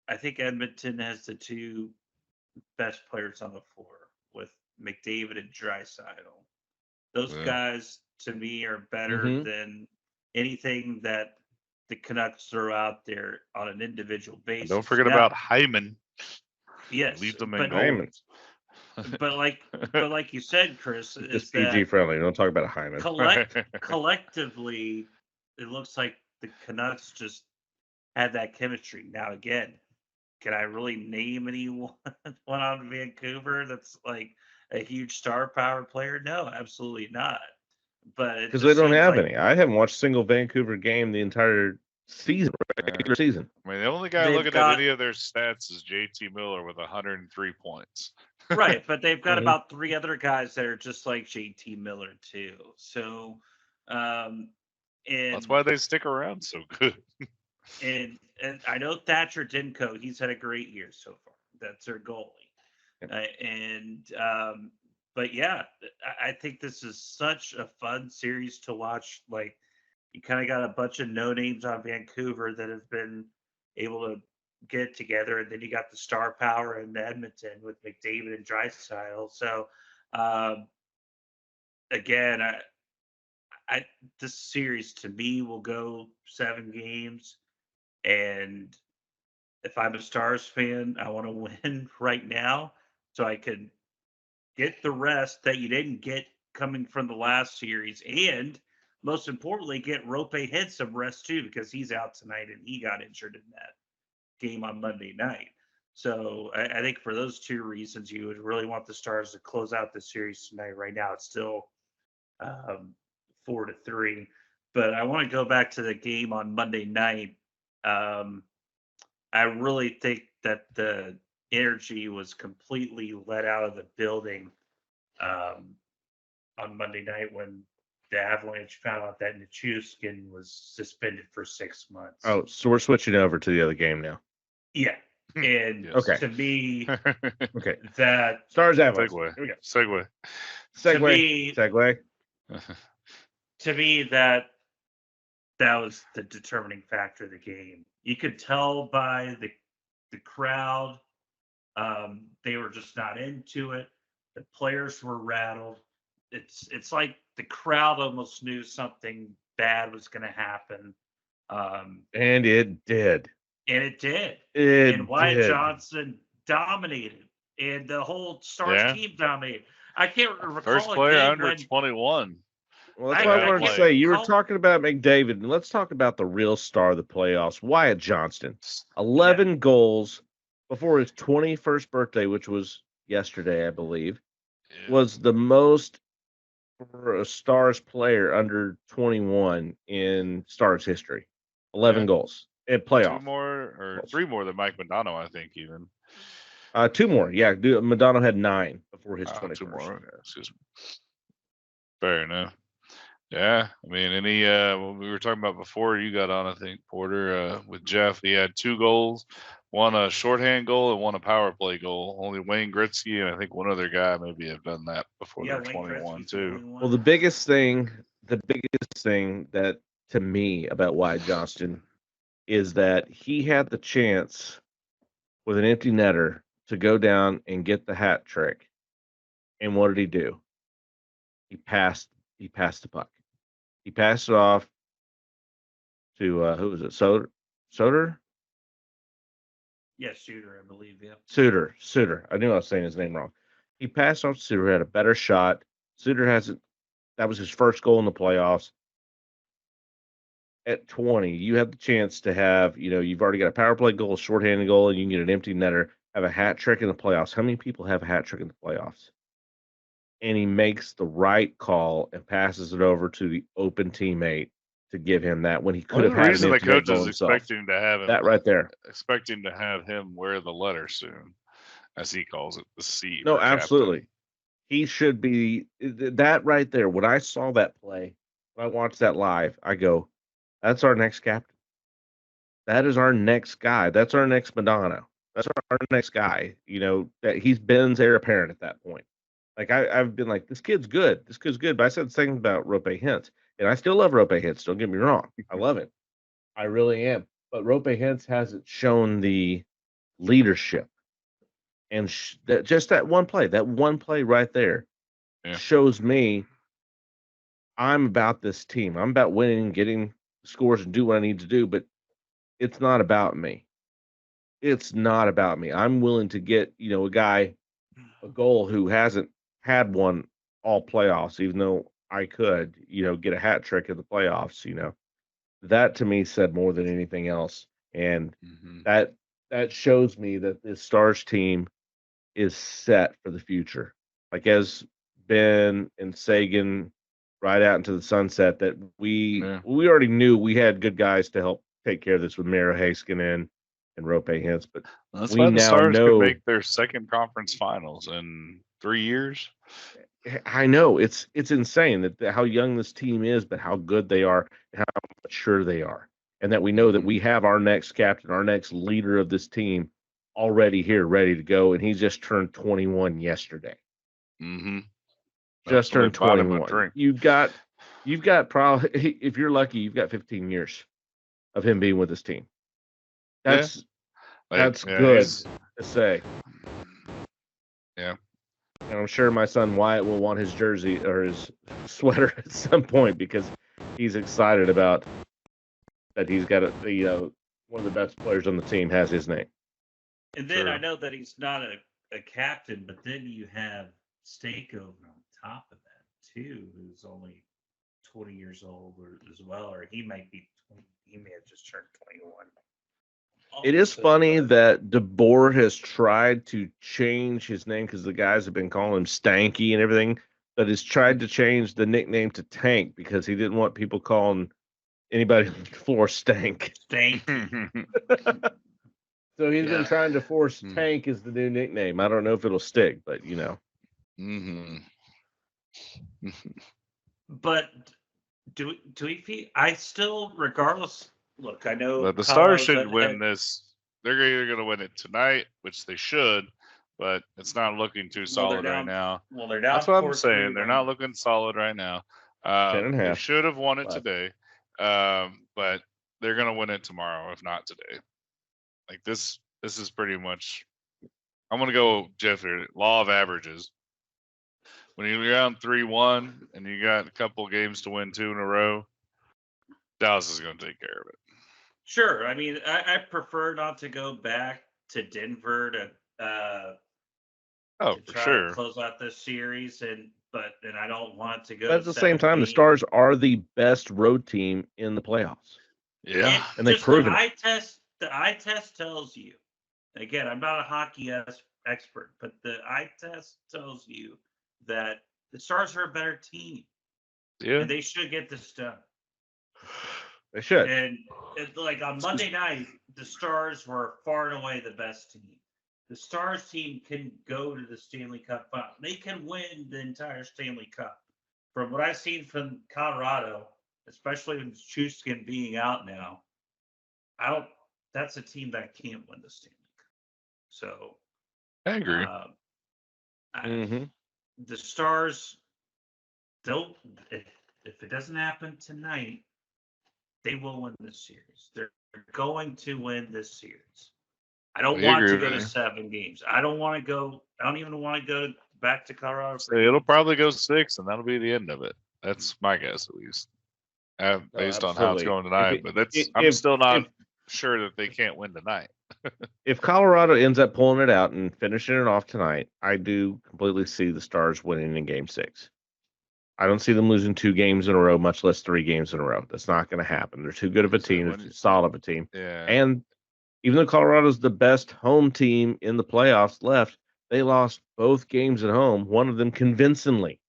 I think Edmonton has the 2 best players on the floor with McDavid and Draisaitl. Those Yeah. guys to me are better Mhm. than anything that the Canucks throw out there on an individual and basis. don't forget Now, about Hyman. yes, Leave them in but goal. Hyman, but like you said, Chris, just is PG that friendly. Don't talk about Hyman. collectively, it looks like the Canucks just had that chemistry. Now, again, can I really name anyone on Vancouver that's like a huge star power player? No, absolutely not. But it Because just they don't seems have like any. I haven't watched a single Vancouver game the entire season, regular season. I mean, the only guy They've looking got- at any of their stats is JT Miller with 103 points. right, but they've got Mhm. about 3 other guys that are just like JT Miller too. So, and That's why they stick around so good. and I know Thatcher Dinko, he's had a great year so far. That's their goalie. But yeah, I think this is such a fun series to watch. Like, you kind of got a bunch of no names on Vancouver that have been able to get together, and then you got the star power in Edmonton with McDavid and Draisaitl. So, again, this series to me will go 7 games, and if I'm a Stars fan, I want to win right now so I can get the rest that you didn't get coming from the last series, and most importantly, get Rope Hint some rest too, because he's out tonight and he got injured in that game on Monday night. So I think for those 2 reasons, you would really want the Stars to close out the series tonight. Right now, it's still 4-3. But I want to go back to the game on Monday night. I really think that the energy was completely let out of the building on Monday night when the Avalanche found out that Nichushkin was suspended for 6 months. Oh, so we're switching over to the other game now. Yeah. And Yes. Okay. to me, Okay. that Stars Avalanche. Segue. Here we go. Segue. Segue. to me that was the determining factor of the game. You could tell by the crowd, they were just not into it. The players were rattled. It's like the crowd almost knew something bad was going to happen, And it did. and it did. It And Wyatt did. Johnson dominated, and the whole Stars team dominated. I can't recall First a player game under when 21. Well, that's I- what I I wanted to can't say. You were recall- talking about McDavid, and let's talk about the real star of the playoffs, Wyatt Johnston. 11 goals before his 21st birthday, which was yesterday, I believe, Yeah. was the most for a Stars player under 21 in Stars history. 11 Yeah. goals in 2 playoff. more or goals. 3 more than Mike Modano, I think, even. 2 more. Yeah, Madonna had 9 before his 2 21st. more. Okay, excuse me. Fair enough. Yeah, I mean, what we were talking about before you got on, I think, Porter, with Jeff, he had 2 goals, one a shorthand goal and one a power play goal. Only Wayne Gretzky and I think one other guy maybe have done that before Yeah, they're Wayne 21 Gretzky's the too. only one. Well, the biggest thing that to me about Wyatt Johnston is that he had the chance with an empty netter to go down and get the hat trick. And what did he do? He passed the puck. He passed it off to who was it? Soder? Yeah, Shooter, I believe. Yeah. Suter. I knew I was saying his name wrong. He passed off to Suter, who had a better shot. Suter that was his first goal in the playoffs. At 20, you have the chance to have, you've already got a power play goal, a shorthanded goal, and you can get an empty netter, have a hat trick in the playoffs. How many people have a hat trick in the playoffs? And he makes the right call and passes it over to the open teammate to give him that when he could have The had an reason the empty net coach goal is himself. expecting to have him That right there. expecting to have him wear the letter soon, as he calls it, the C. No, for captain. absolutely. He should be that right there. When I saw that play, when I watched that live, I go, that's our next captain. That is our next guy. That's our next Madonna. That's our next guy. That he's Ben's heir apparent at that point. Like I've been like, this kid's good. This kid's good. But I said the same about Rope Hintz. And I still love Rope Hintz. Don't get me wrong. I love it. I really am. But Rope Hintz hasn't shown the leadership. And that one play right there shows me I'm about this team. I'm about winning, getting scores, and do what I need to do. But it's not about me. It's not about me. I'm willing to get, a goal who hasn't had one all playoffs, even though I could, get a hat trick in the playoffs, That to me said more than anything else. And that shows me that this Stars team is set for the future. Like as Ben and Sagan ride out into the sunset, that we already knew we had good guys to help take care of this with Miro Heiskanen and Rope Hintz, but that's we why the now Stars know could make their second conference finals in 3 years. I know it's insane that how young this team is, but how good they are, how mature they are, and that we know that we have our next captain, our next leader of this team already here, ready to go, and he just turned 21 yesterday. Just turned 21. You've got probably, if you're lucky, you've got 15 years of him being with this team. That's good to say. Yeah. And I'm sure my son Wyatt will want his jersey or his sweater at some point because he's excited about that he's got one of the best players on the team has his name. And then I know that he's not a captain, but then you have Stakeover on top of that too, who's only 20 years old as well, or he might be 20, he may have just turned 21. It is funny that DeBoer has tried to change his name because the guys have been calling him Stanky and everything, but has tried to change the nickname to Tank because he didn't want people calling anybody on the floor Stank. Stank. So he's been trying to force Tank as the new nickname. I don't know if it'll stick, but But do we feel? I still, regardless. Look, I know but the Stars should win this. They're either going to win it tonight, which they should, but it's not looking too solid right now. Well, they're down. That's what I'm saying. They're not looking solid right now. 10.5. They should have won it today, but they're going to win it tomorrow, if not today. Like this is pretty much. I'm going to go, Jeff, here. Law of averages. When you're down 3-1 and you got a couple games to win 2 in a row, Dallas is going to take care of it. Sure. I mean, I prefer not to go back to Denver to try to close out this series, and I don't want to go. But at the same time, the Stars are the best road team in the playoffs. Yeah, and they've proven it. The eye test tells you. Again, I'm not a hockey expert, but the eye test tells you that the Stars are a better team, Yeah. and they should get this done. They should. And like on Monday night, the Stars were far and away the best team. The Stars team can go to the Stanley Cup final. They can win the entire Stanley Cup. From what I've seen from Colorado, especially with Chuskin being out now, that's a team that can't win the Stanley Cup. So I agree. The Stars, don't. If it doesn't happen tonight, they will win this series. They're going to win this series. I don't want to go to 7 games. I don't even want to go back to Colorado. So it'll probably go 6, and that'll be the end of it. That's my guess, at least, based on how it's going tonight. I'm still not sure that they can't win tonight. If Colorado ends up pulling it out and finishing it off tonight, I do completely see the Stars winning in Game 6. I don't see them losing 2 games in a row, much less 3 games in a row. That's not going to happen. They're too good of a team. They're too solid of a team. Yeah. And even though Colorado's the best home team in the playoffs left, they lost both games at home, one of them convincingly.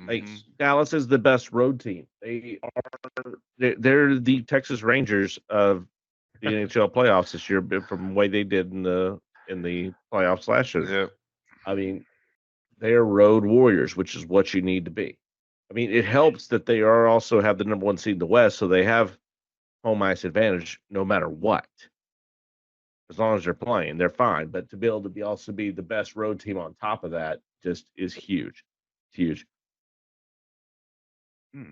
Like Dallas is the best road team. They're the Texas Rangers of the NHL playoffs this year from the way they did in the playoffs last year. Yeah. I mean, they are road warriors, which is what you need to be. I mean, it helps that they are also have the number 1 seed in the West, so they have home ice advantage no matter what. As long as they're playing, they're fine. But to be able to also be the best road team on top of that just is huge. It's huge.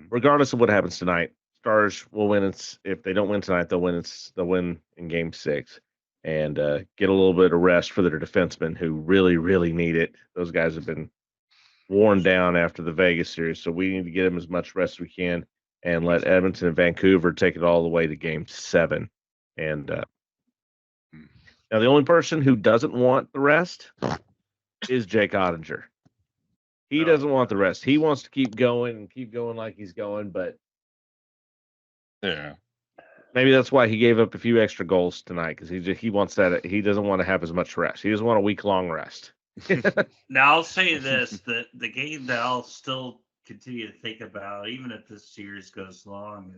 Regardless of what happens tonight, Stars will win. If they don't win tonight, they'll win in Game 6 and get a little bit of rest for their defensemen who really, really need it. Those guys have been worn down after the Vegas series, so we need to get them as much rest as we can and let Edmonton and Vancouver take it all the way to Game 7. And now the only person who doesn't want the rest is Jake Ottinger. He doesn't want the rest. He wants to keep going like he's going, but yeah, maybe that's why he gave up a few extra goals tonight, because he wants that. He doesn't want to have as much rest. He doesn't want a week-long rest. Now I'll say this: the game that I'll still continue to think about, even if this series goes long,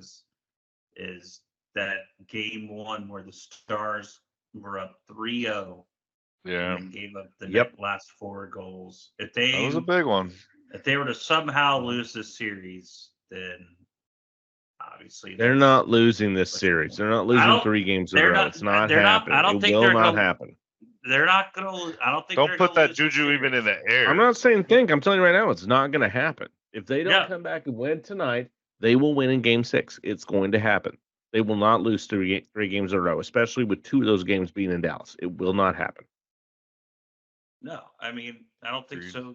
is that Game 1 where the Stars were up 3-0. Yeah. And gave up the last 4 goals. That was a big one. If they were to somehow lose this series, then obviously they're not losing this series. They're not losing 3 games in a row. It's not happening. It will not happen. They're not going to. I don't think. Don't put that juju even in the air. I'm not saying think. I'm telling you right now, it's not going to happen. If they don't come back and win tonight, they will win in Game 6. It's going to happen. They will not lose 3 games in a row, especially with 2 of those games being in Dallas. It will not happen. No, I mean, I don't think so.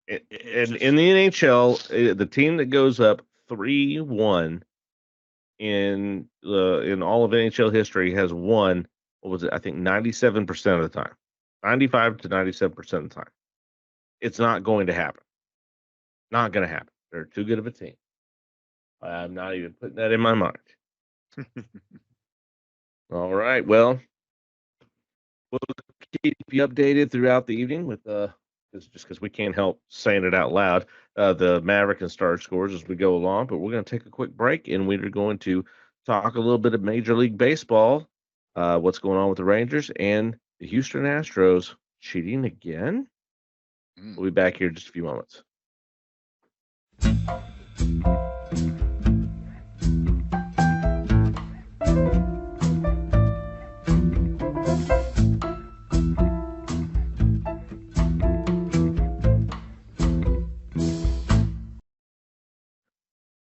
In the NHL, the team that goes up 3-1 in all of NHL history has won. What was it? I think 97% of the time, 95 to 97% of the time. It's not going to happen. Not going to happen. They're too good of a team. I'm not even putting that in my mind. All right. Well, we'll keep you updated throughout the evening with just because we can't help saying it out loud, the Maverick and Stars scores as we go along. But we're going to take a quick break, and we're going to talk a little bit of Major League Baseball, what's going on with the Rangers and the Houston Astros cheating again. We'll be back here in just a few moments.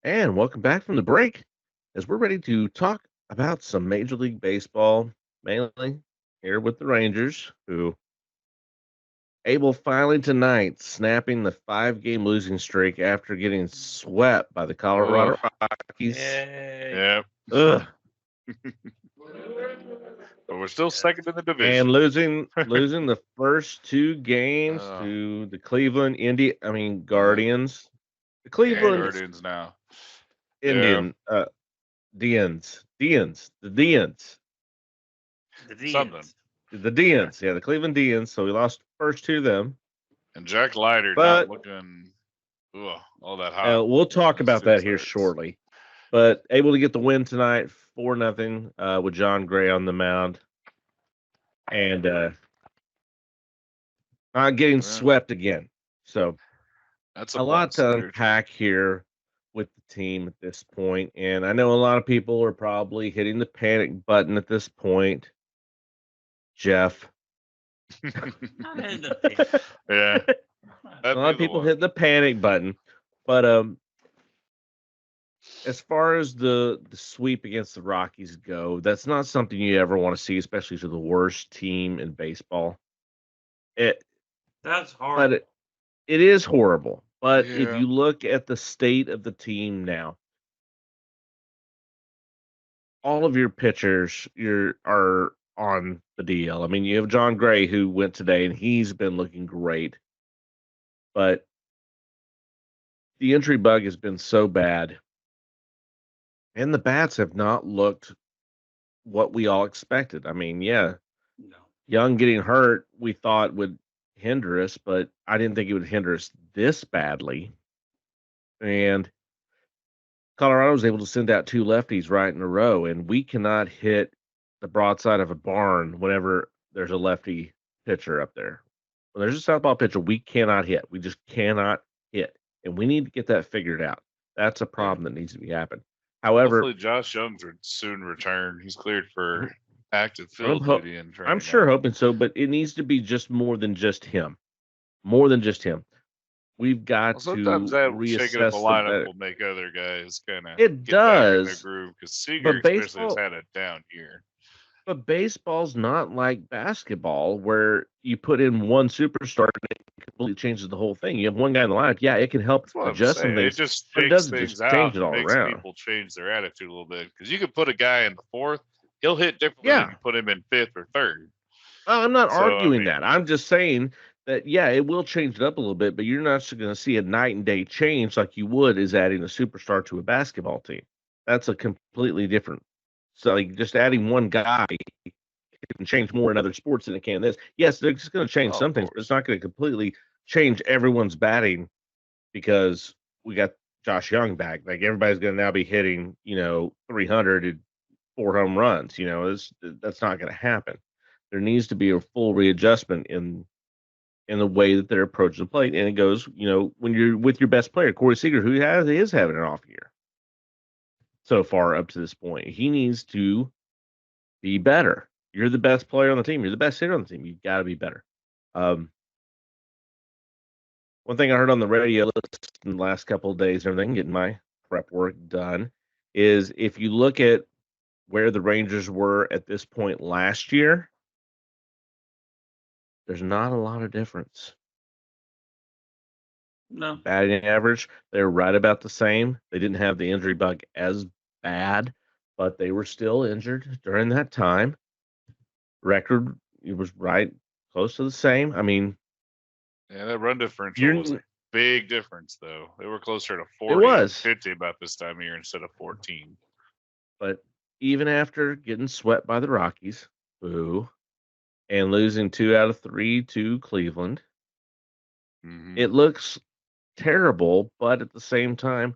And welcome back from the break as we're ready to talk about some Major League Baseball, mainly here with the Rangers, who able finally tonight snapping the 5-game losing streak after getting swept by the Colorado Rockies. Yeah. Ugh. But we're still second in the division. And losing the first 2 games to the Cleveland Guardians. The Cleveland Guardians now. Indian Dians. The Something. The Deans, the Cleveland Deans. So we lost the first two of them. And Jack Leiter But- not looking all that hot. We'll talk Those about two that here starts. shortly. But able to get the win tonight, 4-0, with John Gray on the mound, and not getting swept again. So That's a lot to bonus there. unpack here with the team at this point, and I know a lot of people are probably hitting the panic button at this point. Jeff, Not in the picture. Yeah. a lot of people hit the panic button, but as far as the sweep against the Rockies go, that's not something you ever want to see, especially to the worst team in baseball. That's hard. But it is horrible. But if Yeah. you look at the state of the team now, all of your pitchers are on the DL. I mean, you have John Gray who went today, and he's been looking great. But the injury bug has been so bad, and the bats have not looked what we all expected. I mean, yeah, No. Young getting hurt, we thought would hinder us, but I didn't think it would hinder us this badly. And Colorado was able to send out two lefties right in a row, and we cannot hit the broadside of a barn whenever there's a lefty pitcher up there. When there's a southpaw pitcher, we cannot hit. We just cannot hit, and we need to get that figured out. That's a problem that needs to be happening. However, Hopefully Josh Young's soon return. He's cleared for active I'm field ho- duty and training. I'm sure hoping so, but it needs to be just more than just him. More than just him. We've got Well, sometimes to that shaking up reassess the the lineup better. will make other guys kind of It get back in their does, groove because Seager but especially has baseball- had a down year. But baseball's not like basketball where you put in one superstar and it completely changes the whole thing. You have one guy in the lineup, yeah, it can help That's what I'm adjust some saying. It things. just but it shakes doesn't things just out change it and all makes around. people change their attitude a little bit. Because you could put a guy in the fourth, he'll hit differently Yeah. than you put him in fifth or third. I'm not So, I arguing mean- that. I'm just saying that, yeah, it will change it up a little bit, but you're not going to see a night and day change like you would as adding a superstar to a basketball team. That's a completely different. So, like, just adding one guy can change more in other sports than it can this. Yes, it's going to change Oh, of some things, but course. it's not going to completely change everyone's batting because we got Josh Young back. Like, everybody's going to now be hitting, 300 and 4 home runs. That's not going to happen. There needs to be a full readjustment in the way that they're approaching the plate. And it goes, when you're with your best player, Corey Seager, who is having an off year so far up to this point. He needs to be better. You're the best player on the team. You're the best hitter on the team. You've got to be better. One thing I heard on the radio in the last couple of days, everything, getting my prep work done, is if you look at where the Rangers were at this point last year, there's not a lot of difference. No. Batting average, they're right about the same. They didn't have the injury bug as bad, but they were still injured during that time. Record, it was right close to the same. I mean, Yeah, that run differential You're- was a big difference, though. They were closer to 40 and was. 50 about this time of year instead of 14. but even after getting swept by the Rockies, boo, and losing 2 out of 3 to Cleveland, Mhm. it looks terrible, but at the same time,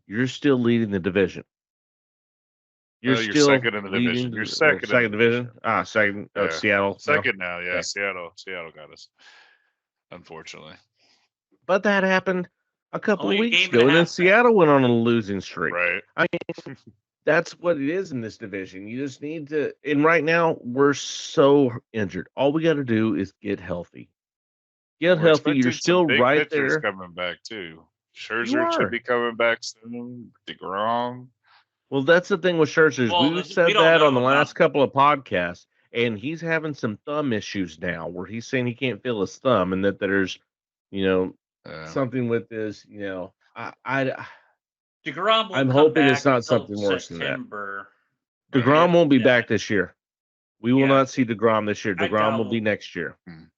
you're still leading the division. You're You're still second in the leading division. the- You're second in the second division. division. Second. Yeah. Seattle. no. Second now, yeah. Okay. Seattle got us. Unfortunately. But that happened a couple Only of a weeks game and ago, a and then half back. Seattle went on a losing streak. Right. That's what it is in this division. You just need to. And right now, we're so injured. All we got to do is get healthy. Get We're healthy. You're expecting some still big right pitchers there. coming back too. You Scherzer are. should be coming back soon. DeGrom. Well, that's the thing with Scherzer. Well, We we said don't that know on the last about- couple of podcasts, and he's having some thumb issues now, where he's saying he can't feel his thumb, and that there's, something with his, DeGrom will I'm come hoping it's back not until something worse than that. September. DeGrom won't be Yeah. back this year. We will Yeah. not see DeGrom this year. I DeGrom will doubt- be next year. And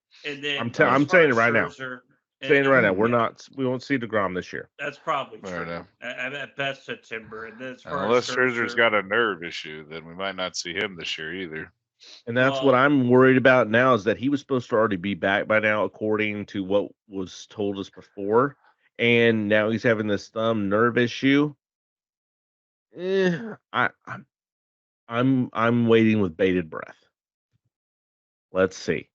then I'm as saying far it as right now. Scherzer, Saying it right now, yeah, we won't see DeGrom this year. That's probably Fair true. enough. At best September. And then as far Unless as Scherzer's got a nerve issue, then we might not see him this year either. And that's what Well- I'm worried about now is that he was supposed to already be back by now, according to what was told us before. And now he's having this thumb nerve issue. I'm waiting with bated breath. Let's see.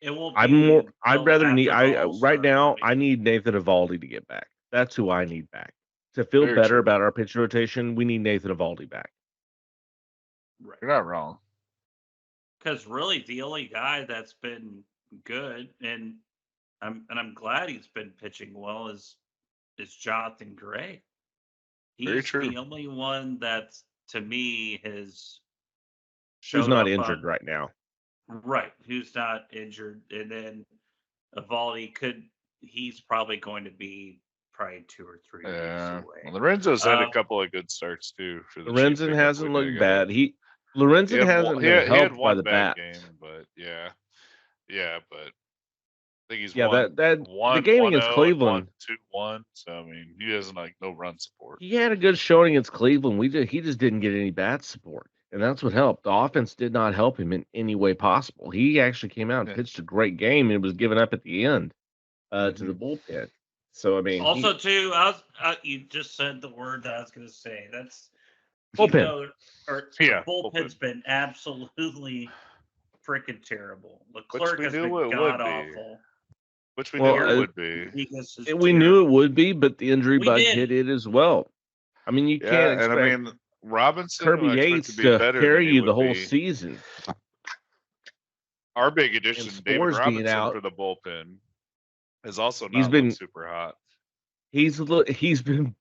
It will. I'd rather need. after the Right All-Star now, break. I need Nathan Eovaldi to get back. That's who I need back to feel Very better true. about our pitch rotation. We need Nathan Eovaldi back. Right. You're not wrong. Because really, the only guy that's been good, and I'm glad he's been pitching well, is Jonathan Gray. Very He's true. the only one that's, to me, has Who's showed not up injured on- right now? Right, who's not injured, and then Eovaldi he's probably going to be probably 2 or 3 weeks Yeah. away. Well, Lorenzo's had a Um, couple of good starts too. For the Lorenzen cheap hasn't pickup we looked did bad. get. Lorenzen hasn't he been had helped by one the bad bat. game, but yeah, but I think he's Yeah, won the one game against 1-0 Cleveland. and 1-2-1. So I mean, he has like no run support. He had a good showing against Cleveland. He just didn't get any bat support, and that's what helped. The offense did not help him in any way possible. He actually came out and Yeah. pitched a great game and was given up at the end to the Mm-hmm. bullpen. So I mean, Also, too, you just said the word that I was going to say. That's Bullpen. The bullpen's been absolutely freaking terrible. Leclerc we has knew been it would god be. awful. Which we Well, knew it would be. Vegas is we knew it would be, but the injury We bug did. hit it as well. I mean, you Yeah, can't and expect I mean Robinson Kirby I expect Yates to be to better carry than he you the would whole be. season. Our big addition, David Spores being Robinson out. for the bullpen, has also He's not been- looked super hot. He's been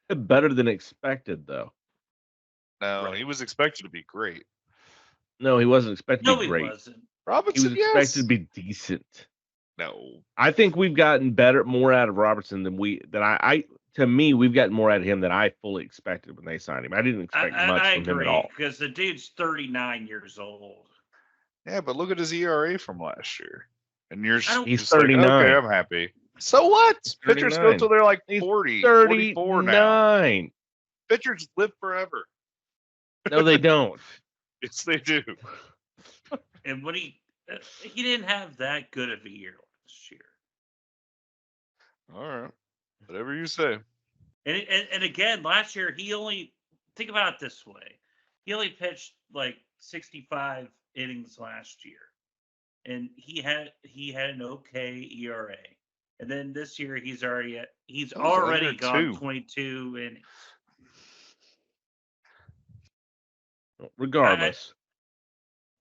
better than expected, though. No, Right. he was expected to be great. No, he wasn't expected to No, be he great. wasn't. He Robinson, was yes. expected to be decent. No, I think we've gotten more out of Robertson than to me, we've gotten more out of him than I fully expected when they signed him. I didn't expect much I from him agree, at all. because the dude's 39 years old. yeah, but look at his ERA from last year, and you're I don't- He's just like, 39. okay, I'm happy. So what? He's Pitchers go 39. till they're like He's 40, 44 now. 39. Pitchers live forever. No, they don't. Yes, they do. And when he didn't have that good of a year last year. All right, whatever you say. And again, last year he only, think about it this way, he only pitched like 65 innings last year, and he had an okay ERA. And then this year he's already was already under gone 2. 22 innings. Regardless,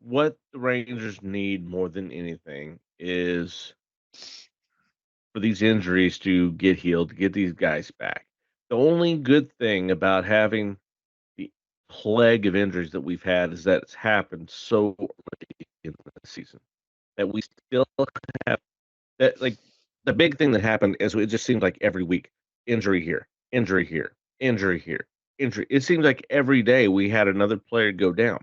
what the Rangers need more than anything is for these injuries to get healed, to get these guys back. The only good thing about having the plague of injuries that we've had is that it's happened so early in the season that we still have that. Like the big thing that happened is it just seems like every week injury here, injury here, injury here, injury. It seems like every day we had another player go down.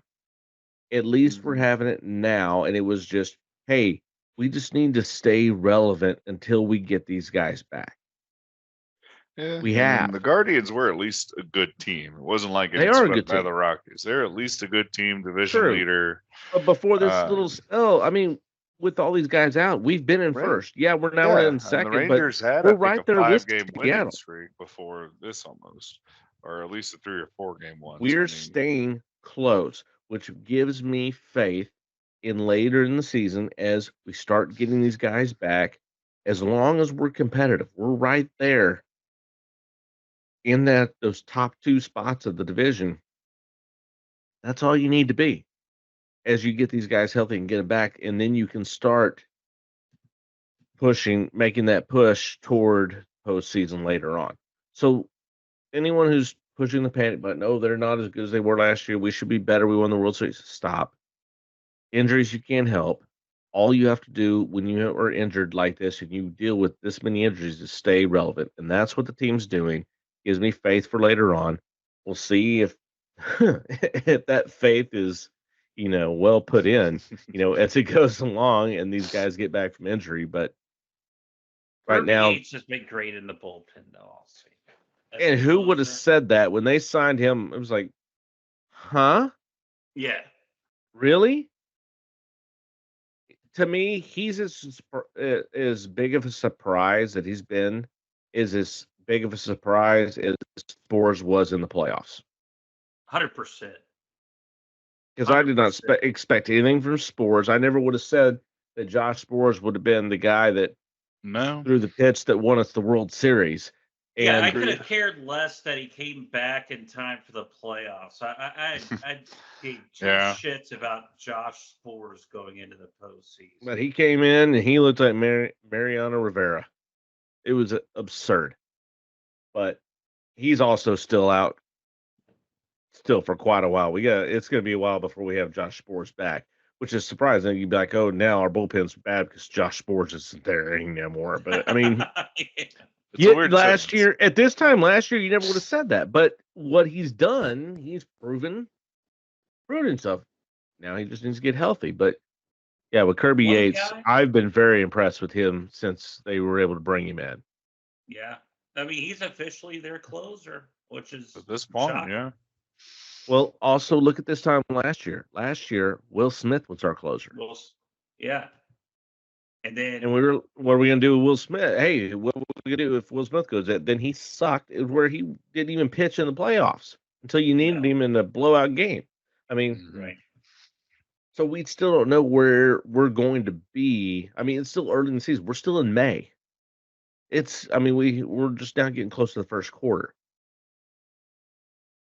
At least we're Mhm. having it now, and it was just, hey, we just need to stay relevant until we get these guys back. Yeah, We I mean, have. the Guardians were at least a good team. It wasn't like They getting are a swept good by team. the Rockies. They're at least a good team, division True. leader. But before this Uh, little spell, I mean, with all these guys out, we've been in Right. first. Yeah, we're now Yeah, in and second, the Rangers had we're I think, right a there with 5-game winning Seattle. streak before this almost, or at least a 3 or 4-game one. We're So, I mean, staying close, which gives me faith in later in the season as we start getting these guys back. As long as we're competitive, we're right there in those top 2 spots of the division. That's all you need to be as you get these guys healthy and get them back, and then you can start making that push toward postseason later on. So anyone who's pushing the panic button, oh, they're not as good as they were last year, we should be better, we won the World Series. Stop. Injuries you can't help. All you have to do when you are injured like this and you deal with this many injuries is stay relevant. And that's what the team's doing. Gives me faith for later on. We'll see if if that faith is, well put in, as it goes along and these guys get back from injury. But right Kirby now, Yates has been great in the bullpen, though. I'll say. As and a who would have closer. said that when they signed him? It was like, huh? Yeah. Really? To me, he's as big of a surprise that he's been is as big of a surprise as Spores was in the playoffs. 100%. Because I did not 100%. expect anything from Spores. I never would have said that Josh Spores would have been the guy that No. threw the pitch that won us the World Series. Yeah, I And could have cared less that he came back in time for the playoffs. I gave two Yeah. shits about Josh Spores going into the postseason. but he came in and he looked like Mariano Rivera. It was absurd. But he's also still out for quite a while. It's going to be a while before we have Josh Spores back, which is surprising. You'd be like, oh, now our bullpen's bad because Josh Spores isn't there anymore. But I mean, It's a weird last sentence. year, at this time last year, you never would have said that. But what he's done, he's proven himself. Now he just needs to get healthy. But yeah, with Kirby One Yates, guy- I've been very impressed with him since they were able to bring him in. Yeah. I mean, he's officially their closer, which is At this point, shocking. yeah. Well, also look at this time last year. Last year, Will Smith was our closer. Yeah. And then And what are we going to do with Will Smith? Hey, what are we going to do if Will Smith goes in? Then he sucked. It was where he didn't even pitch in the playoffs until you needed him in a blowout game. I mean, Mhm. right. so we still don't know where we're going to be. I mean, it's still early in the season. We're still in May. We're just now getting close to the first quarter.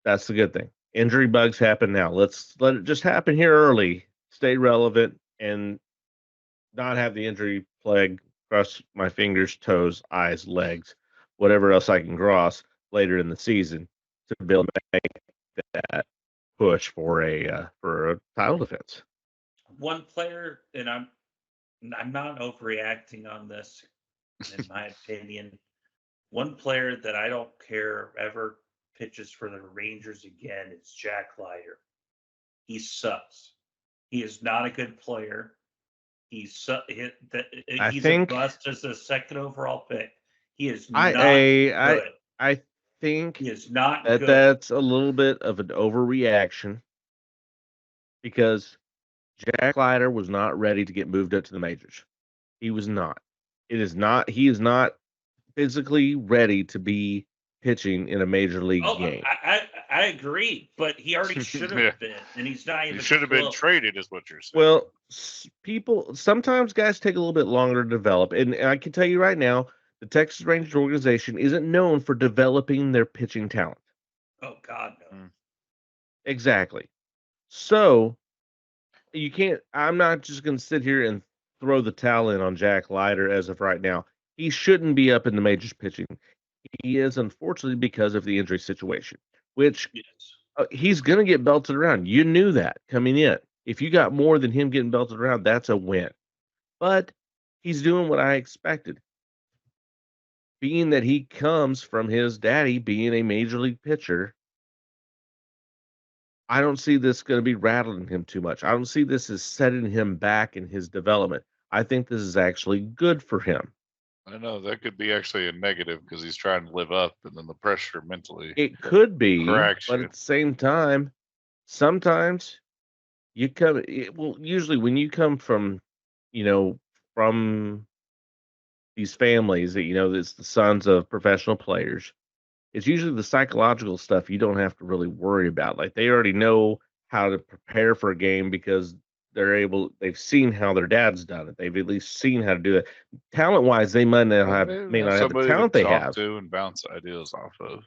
That's the good thing. Injury bugs happen now. Let's let it just happen here early, stay relevant, and not have the injury plague cross my fingers, toes, eyes, legs, whatever else I can cross later in the season to be able to make that push for a title defense. One player, and I'm not overreacting on this, in my opinion. One player that I don't care ever pitches for the Rangers again is Jack Leiter. He sucks. He is not a good player. He's a bust as a second overall pick. He is not good. I think He is not that good. that's a little bit of an overreaction because Jack Leiter was not ready to get moved up to the majors. He was not. He is not physically ready to be pitching in a major league game. I agree, but he already should have Yeah. been, and he's not even. He should have been close. traded, is what you're saying. Well, sometimes guys take a little bit longer to develop, and I can tell you right now, the Texas Rangers organization isn't known for developing their pitching talent. Oh God, no. Exactly. So you can't. I'm not just going to sit here and throw the towel in on Jack Leiter as of right now. He shouldn't be up in the majors pitching. He is, unfortunately, because of the injury situation, which Yes. he's going to get belted around. You knew that coming in. If you got more than him getting belted around, that's a win. But he's doing what I expected. Being that he comes from his daddy being a major league pitcher, I don't see this going to be rattling him too much. I don't see this as setting him back in his development. I think this is actually good for him. I know that could be actually a negative because he's trying to live up, and then the pressure mentally. It could be, Correct but you. at the same time, sometimes usually when you come from, from these families that, it's the sons of professional players, it's usually the psychological stuff you don't have to really worry about. Like they already know how to prepare for a game because they've seen how their dad's done it. They've at least seen how to do it. Talent wise, they may not have the somebody talent to they talk have. to and bounce ideas off of.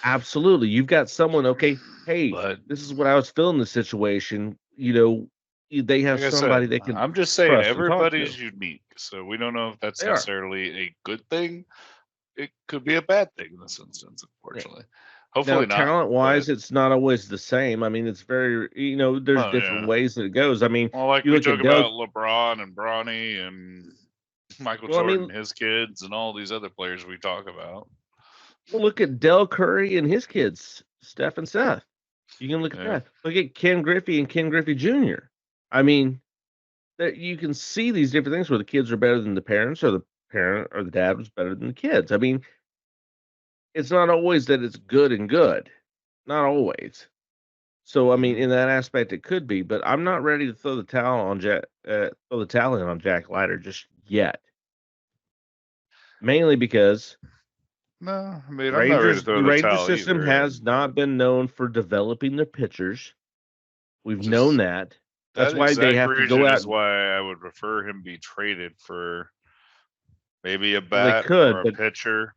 Absolutely. You've got someone, okay, hey, But this is what I was feeling the situation. They have like I somebody said, they can. I'm just saying trust and talk everybody's to. unique, so we don't know if that's They are. necessarily a good thing. It could be a bad thing in this instance, unfortunately. Hopefully Now, not. talent wise, but- it's not always the same. I mean, it's very, there's different ways that it goes. I mean, Well, like you we look at joke about LeBron and Bronny and Michael Jordan, his kids, and all these other players we talk about. Well, look at Del Curry and his kids, Steph and Seth. You can look at that. Look at Ken Griffey and Ken Griffey Jr. I mean, that you can see these different things where the kids are better than the parents, or the parent or the dad was better than the kids. I mean, it's not always that it's good and good. Not always. So I mean, in that aspect, it could be, but I'm not ready to throw the towel on throw the towel in on Jack Leiter just yet. Mainly because No, I mean, I'm not ready to The throw the Ranger towel system either. has not been known for developing their pitchers. We've known Just that. That's that why they exact have to go reason out. is why I would prefer him be traded for maybe a Well, they bat could, or a but pitcher,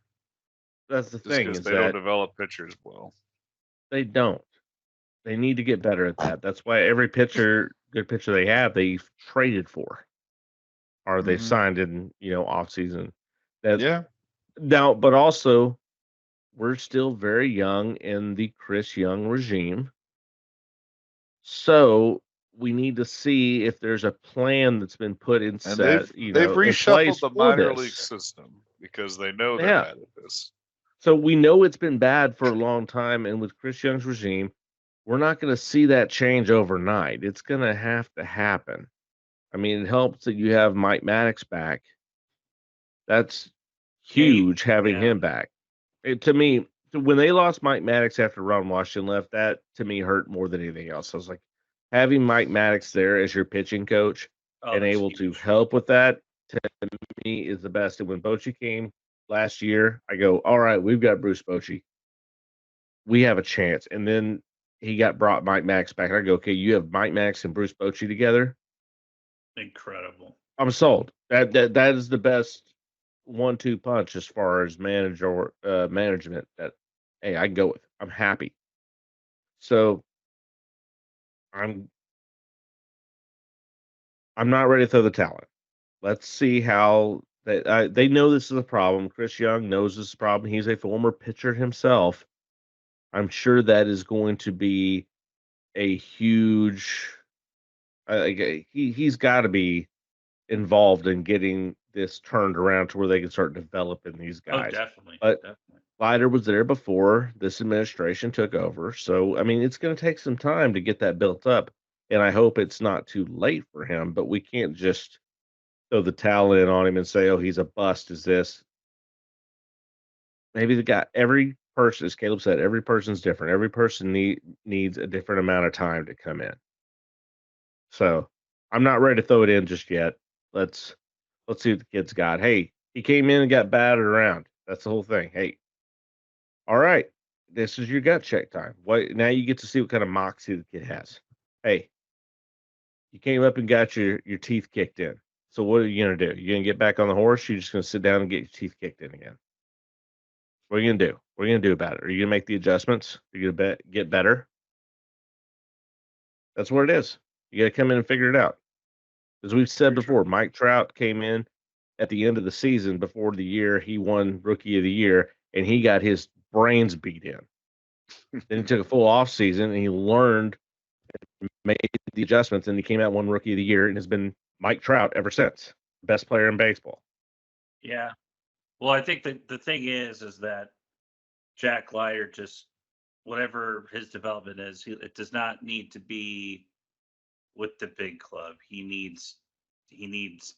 that's the just thing because is they don't that develop pitchers well. they don't. They need to get better at that. That's why every good pitcher they have, they've traded for, or they've Mhm. signed in, off season. That Yeah, now, but also we're still very young in the Chris Young regime. So we need to see if there's a plan that's been put in and they've in reshuffled place the for minor league this. system because they know they're Yeah. bad at this. So we know it's been bad for a long time, and with Chris Young's regime, we're not going to see that change overnight. It's going to have to happen. I mean, it helps that you have Mike Maddox back. That's huge having him back. To me, when they lost Mike Maddox after Ron Washington left, that to me hurt more than anything else. I was like, having Mike Maddox there as your pitching coach and that's able to huge. help with that, to me, is the best. And when Bochy came last year, I go, all right, we've got Bruce Bochy. We have a chance. And then he brought Mike Maddox back. I go, okay, you have Mike Maddox and Bruce Bochy together. Incredible. I'm sold. That is the best 1-2 punch as far as management that hey, I can go with. I'm happy. So I'm not ready to throw the towel in. Let's see how they know this is a problem. Chris Young knows this is a problem. He's a former pitcher himself. I'm sure that is going to be a huge. He's got to be involved in getting this turned around to where they can start developing these guys. Definitely. But Definitely. Leiter was there before this administration took over. So, I mean, it's going to take some time to get that built up. And I hope it's not too late for him, but we can't just throw the towel in on him and say, oh, he's a bust. Is this? Maybe every person, as Caleb said, every person's different. Every person needs a different amount of time to come in. So I'm not ready to throw it in just yet. Let's see what the kid's got. Hey, he came in and got battered around. That's the whole thing. Hey, all right, this is your gut check time. Now you get to see what kind of moxie the kid has. Hey, you came up and got your teeth kicked in. So what are you gonna do? You gonna get back on the horse? You're just gonna sit down and get your teeth kicked in again? What are you gonna do? What are you gonna do about it? Are you gonna make the adjustments? Are you gonna get better? That's what it is. You got to come in and figure it out. As we've said before, Mike Trout came in at the end of the season before the year he won Rookie of the Year, and he got his brains beat in. Then he took a full off season and he learned, made the adjustments, and he came out one Rookie of the Year and has been Mike Trout ever since, best player in baseball. Yeah. Well, I think that the thing is that Jack Leiter, just whatever his development is, it does not need to be with the big club. He needs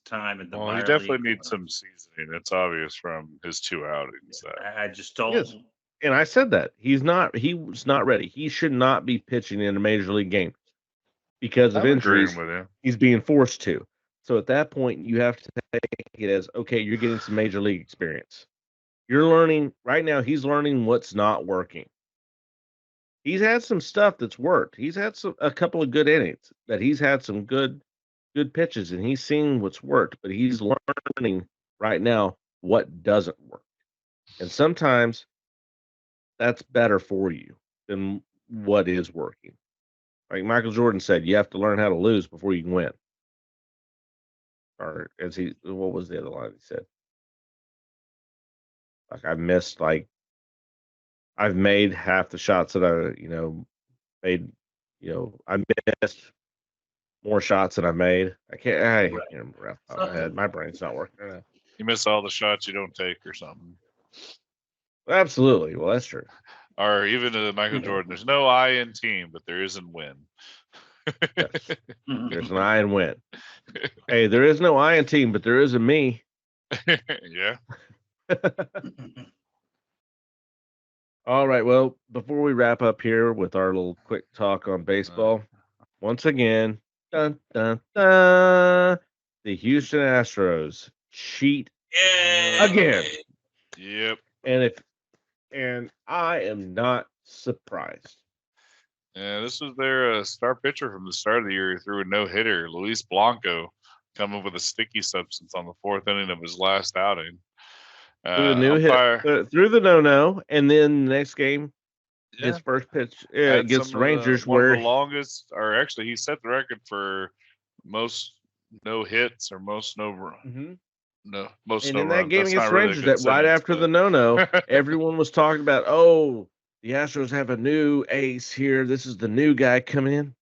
time in the minor he definitely league needs some seasoning. It's obvious from his 2 outings. I just don't. Yes. And I said that he was not ready. He should not be pitching in a major league game because of injuries. With you. He's being forced to. So at that point, you have to take it as, okay, you're getting some major league experience. You're learning right now. He's learning what's not working. He's had some stuff that's worked. He's had a couple of good innings that he's had some good pitches, and he's seen what's worked. But he's learning right now what doesn't work, and sometimes that's better for you than what is working. Like Michael Jordan said, you have to learn how to lose before you can win. Or what was the other line he said? Like I've made half the shots that I, made, I missed more shots than I made. I can't remember off the top of my head. My brain's not working right now. You miss all the shots you don't take or something. Absolutely. Well, that's true. Or even to Michael Jordan, there's no I in team, but there is in win. Yes. There's an I in win. Hey, there is no I in team, but there is a me. Yeah. All right. Well, before we wrap up here with our little quick talk on baseball, once again, dun, dun, dun, the Houston Astros cheat again. Yep. And I am not surprised. Yeah, this was their star pitcher from the start of the year. He threw a no-hitter, Luis Blanco, coming with a sticky substance on the fourth inning of his last outing. Through the new umpire, hit, through the no, and then the next game, yeah, his first pitch had against some the of Rangers, one of where the longest, or actually, he set the record for most no hits or most no Mhm. most and no in that runs. game That's against not really a Rangers, good that right sentence, after the but- no, everyone was talking about, oh, the Astros have a new ace here. This is the new guy coming in.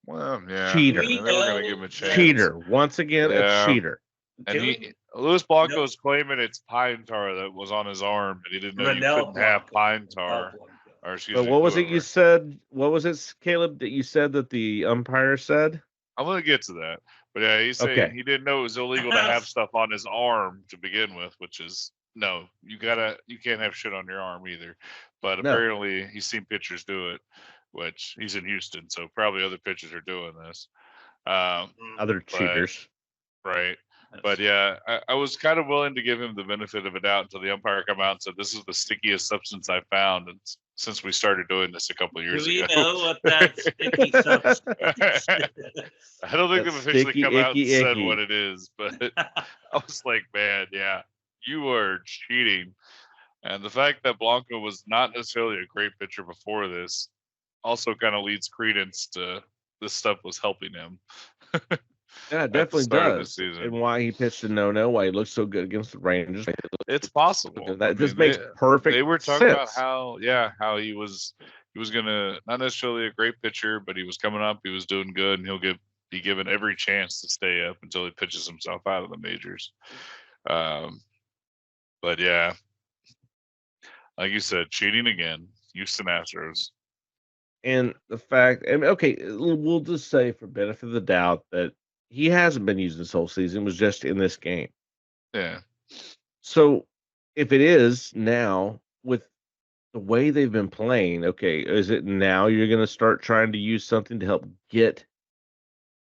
Well, yeah, Cheater. I mean, they were going to give him a chance. Cheater. Once again, Yeah. a cheater. And Luis Blanco is claiming it's pine tar that was on his arm, but he didn't know you couldn't have pine tar. Or excuse But me, what was it whoever. you said? What was it, Caleb, that you said that the umpire said? I'm gonna get to that, but yeah, he's saying Okay. he didn't know it was illegal to have stuff on his arm to begin with, which is no, you can't have shit on your arm either. But No. apparently, he's seen pitchers do it, which he's in Houston, so probably other pitchers are doing this. Other cheaters. Right. But yeah, I was kind of willing to give him the benefit of a doubt until the umpire come out and said, "This is the stickiest substance I found," and since we started doing this a couple of years Do you ago. know what that sticky substance is? I don't think That they've officially sticky, come out and icky, said icky. what it is, but I was like, man, yeah, you are cheating. And the fact that Blanco was not necessarily a great pitcher before this also kind of leads credence to this stuff was helping him. Yeah, it definitely start of the does. season. And why he pitched a no, why he looked so good against the Rangers. It's possible. That I just mean, makes perfect They were talking about sense. how he was gonna, not necessarily a great pitcher, but he was coming up, he was doing good, and he'll be given every chance to stay up until he pitches himself out of the majors. But yeah, like you said, cheating again, Houston Astros. And the fact, and okay, we'll just say for benefit of the doubt that he hasn't been used this whole season, was just in this game. Yeah. So if it is now with the way they've been playing, okay, is it now you're going to start trying to use something to help get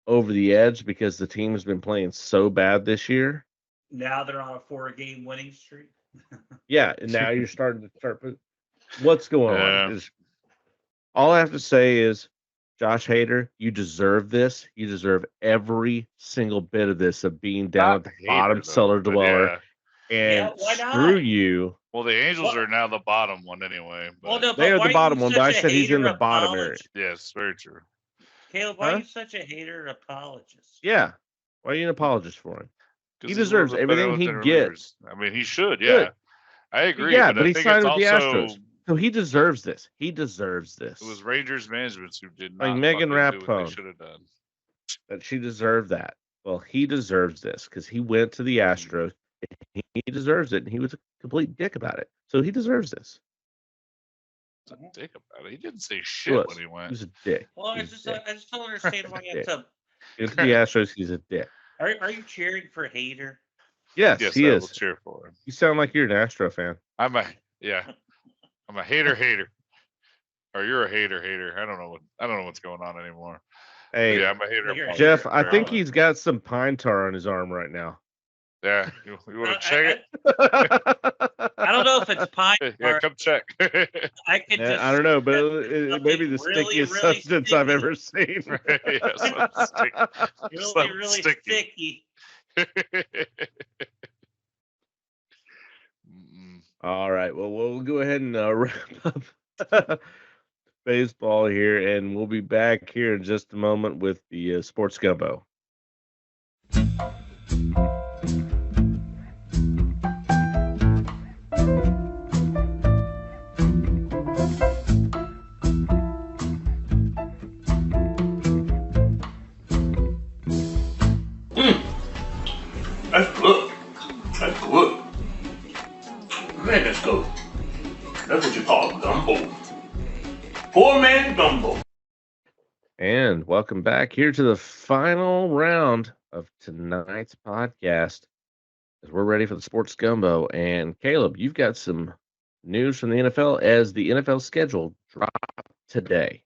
over the edge because the team has been playing so bad this year? Now they're on a 4-game winning streak. Yeah, and now you're starting to what's going Yeah. on? All I have to say is, Josh Hader, you deserve this. You deserve every single bit of this, of being down Not at the Hader, bottom though, cellar but dweller. yeah. And Yeah, why not? screw you. Well, the Angels What? are now the bottom one anyway. But Well, no, They but are why the bottom you one, but I such a said he's in hater the bottom area. apologist? yes, very true. Caleb, why Huh? are you such a hater apologist? Yeah. Why are you an apologist for him? 'Cause He he's one of deserves the better everything he left-handed gets. relievers. I mean, he should, yeah. Good. I agree. Yeah, but but I he think signed it's with the also Astros. So he deserves this. He deserves this. it was Rangers management who did Like not Megan fucking do what they Rapone. should have done. That she deserved that. Well, he deserves this because he went to the Astros. He deserves it, and he was a complete dick about it. So he deserves this. He's a dick about it. He didn't say He shit was. when he He went. was a dick. Well, I He's a dick. just don't understand why you have to. He went to the Astros. He's a dick. Are you cheering for hater? Yes, Yes, he I is. will cheer for him. You sound like you're an Astro fan. I'm a hater. Or you're a hater. I don't know what's going on anymore. But Hey, yeah, I'm a hater. You're a Jeff, hater. I Fair think enough. he's got some pine tar on his arm right now. Yeah, you want to check I don't know if it's pine it? Yeah, tar. come check. I could just. I don't know, but something it may be the really, stickiest really substance I've sticky. ever seen. Yeah, something sticky. Really, really sticky. sticky. Mm-mm. All right. Well, we'll go ahead and wrap up baseball here, and we'll be back here in just a moment with the Sports Gumbo. That's good. That's good. Man, that's good. That's what you call gumbo. Poor man gumbo. And welcome back here to the final round of tonight's podcast, as we're ready for the Sports Gumbo. And Caleb, you've got some news from the NFL as the NFL schedule dropped today.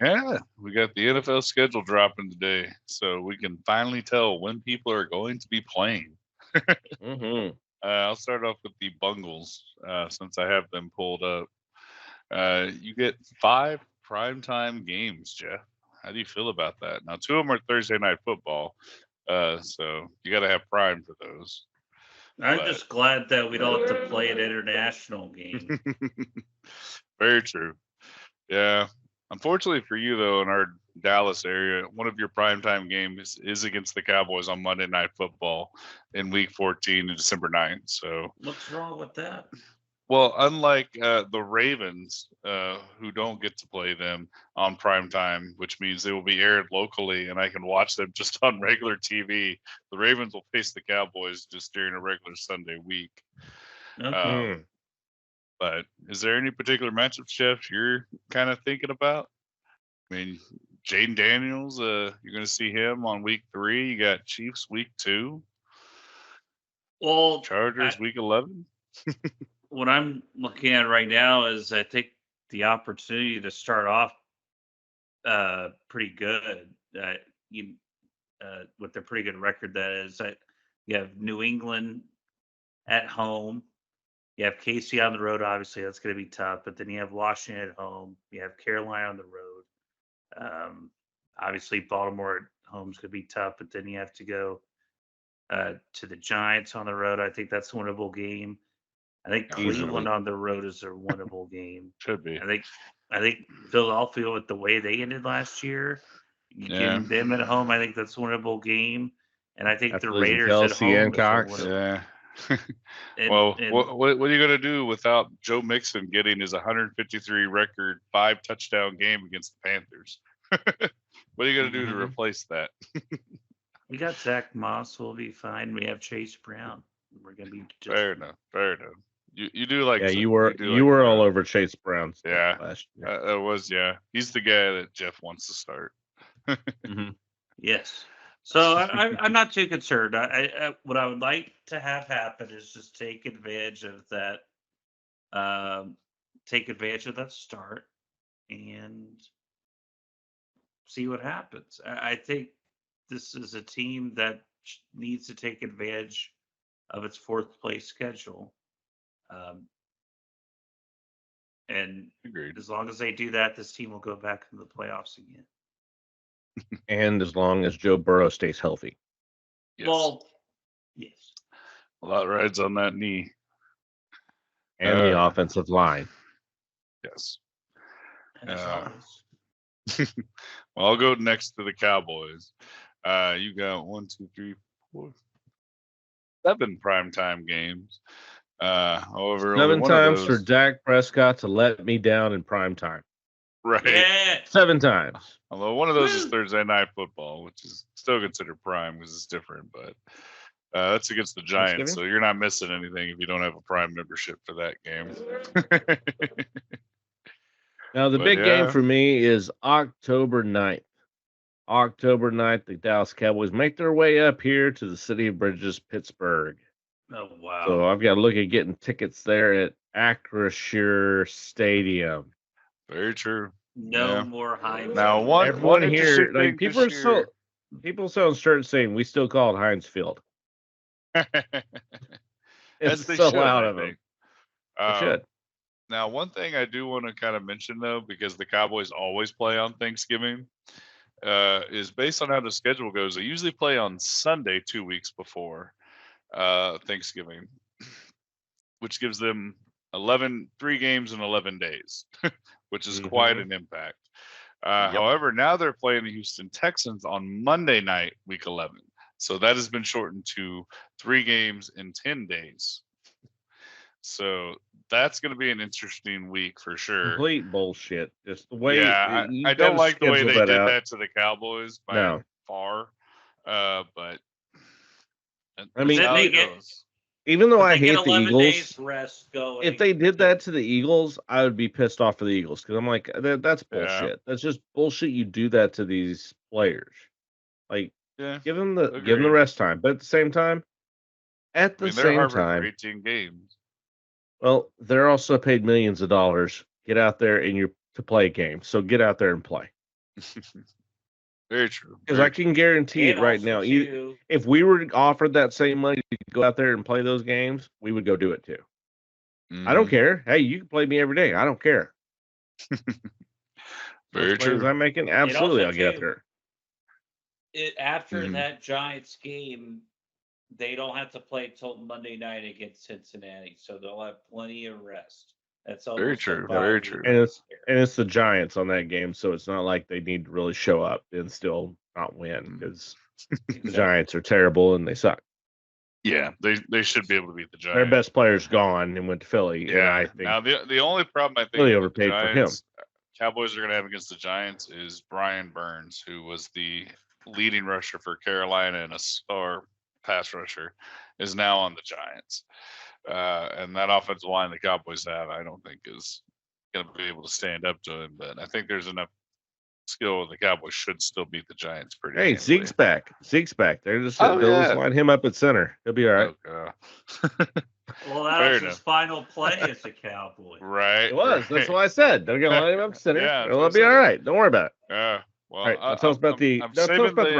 Yeah, we got the NFL schedule dropping today, so we can finally tell when people are going to be playing. Mm-hmm. I'll start off with the Bungles, since I have them pulled up. You get 5 primetime games, Jeff. How do you feel about that? Now, 2 of them are Thursday night football, so you got to have prime for those. I'm But- just glad that we don't have to play an international game. Very true. Yeah. Unfortunately for you, though, in our Dallas area, one of your primetime games is against the Cowboys on Monday Night Football in Week 14 and December 9th. So, What's wrong with that? well, unlike the Ravens, who don't get to play them on primetime, which means they will be aired locally and I can watch them just on regular TV, the Ravens will face the Cowboys just during a regular Sunday week. Okay. But is there any particular matchup, Jeff, you're kind of thinking about? I mean, Jaden Daniels, you're going to see him on week 3. You got Chiefs week 2, Well, Chargers week 11. what I'm looking at right now is I think the opportunity to start off pretty good. With their pretty good record, that is, that you have New England at home. You have KC on the road. Obviously, that's going to be tough. But then you have Washington at home. You have Carolina on the road. Obviously, Baltimore at home is going to be tough. But then you have to go to the Giants on the road. I think that's a winnable game. I think Easily. Cleveland on the road is a winnable game. Should be. I think Philadelphia, with the way they ended last year, Yeah. getting them at home, I think that's a winnable game. And I think After the losing Raiders Kelsey at home and is a Cox. winnable. Yeah. And- Well, and- what are you going to do without Joe Mixon getting his 153 record 5 touchdown game against the Panthers? What are you going to do to Mhm. replace that? we got Zach Moss. We'll be fine. We have Chase Brown. We're gonna be just Fair enough. Fair enough. You do like Yeah, to- you were do you like were to- all over Chase Brown stuff Yeah. last year. That was, yeah. He's the guy that Jeff wants to start. Mhm. yes. So I'm not too concerned. What I would like to have happen is just take advantage of that. Take advantage of that start and see what happens. I think this is a team that needs to take advantage of its 4th place schedule. And Agreed. as long as they do that, this team will go back into the playoffs again. And as long as Joe Burrow stays healthy. Yes. Well, yes. A lot rides on that knee. And the Uh, offensive line. Yes. And as Uh, always. Well, I'll go next to the Cowboys. You got 1, 2, 3, 4, 7 primetime games. However, only 7 one of times for those- Dak Prescott to let me down in prime time. right. Yeah. 7 times. Although one of those is Woo! Thursday night football, which is still considered prime because it's different, but that's against the Giants, Thanksgiving? so you're not missing anything if you don't have a prime membership for that game. Now, the But big game yeah. for me is October 9th. October 9th, the Dallas Cowboys make their way up here to the City of Bridges, Pittsburgh. Oh wow. So I've got to look at getting tickets there at Acrisure Stadium. Very true. no yeah. more Heinz. Now, one Everyone interesting here, like thing people are this so year- people sound start saying we still call it Heinz Field. As It's they so should, loud I of them. think. They should. Now, one thing I do want to kind of mention, though, because the Cowboys always play on Thanksgiving, is based on how the schedule goes. They usually play on Sunday 2 weeks before Thanksgiving, which gives them 3 games in 11 days, which is quite an impact. However, now they're playing the Houston Texans on Monday night, week 11. So that has been shortened to 3 games in 10 days. So that's going to be an interesting week for sure. Complete bullshit. Just the way. Yeah, you I don't gotta like the way schedule they did out. that to the Cowboys by No. far. But I mean, that's how they it get- goes. Even though I They get hate the 11 Eagles, days rest going. if they did that to the Eagles, I would be pissed off for the Eagles because I'm like, that's Yeah. bullshit. That's just bullshit. You do that to these players. Like, Yeah. give them the Agreed. rest time, but at the same time, I mean, they're Harvard for 18 games. Well, they're also paid millions of dollars. Get out there and you're to play a game. So get out there and play. Very true. Because very I can guarantee And it right also, now. too, If we were offered that same money to go out there and play those games, we would go do it too. true. I don't care. Hey, you can play me every day. I don't care. Very As true. I'm making, absolutely, also, I'll get out too, there. After Mhm. that Giants game, they don't have to play till Monday night against Cincinnati, so they'll have plenty of rest. That's Very almost true, a very bye true. week And right there. And it's the Giants on that game, so it's not like they need to really show up and still not win because the Exactly. Giants are terrible and they suck. Yeah, they should be able to beat the Giants. Their best player's gone and went to Philly, and Yeah. I think Now the only problem I think Philly with the overpaid for him. Giants, Cowboys are going to have against the Giants is Brian Burns, who was the leading rusher for Carolina and a star pass rusher, is now on the Giants. And that offensive line the Cowboys have, I don't think is going to be able to stand up to him. But I think there's enough skill the Cowboys should still beat the Giants pretty. Hey, handily. Zeke's back. Zeke's back. They'll just yeah. line him up at center. He'll be all right. Oh, Well, that Fair was enough. his final play as a Cowboy. right. It was. That's right. what I said. They're gonna line him up at center. Yeah, that's It'll what I be all said. right. Don't worry about it. Yeah. Well, All right, now tell us about the- I'm now tell us saving about the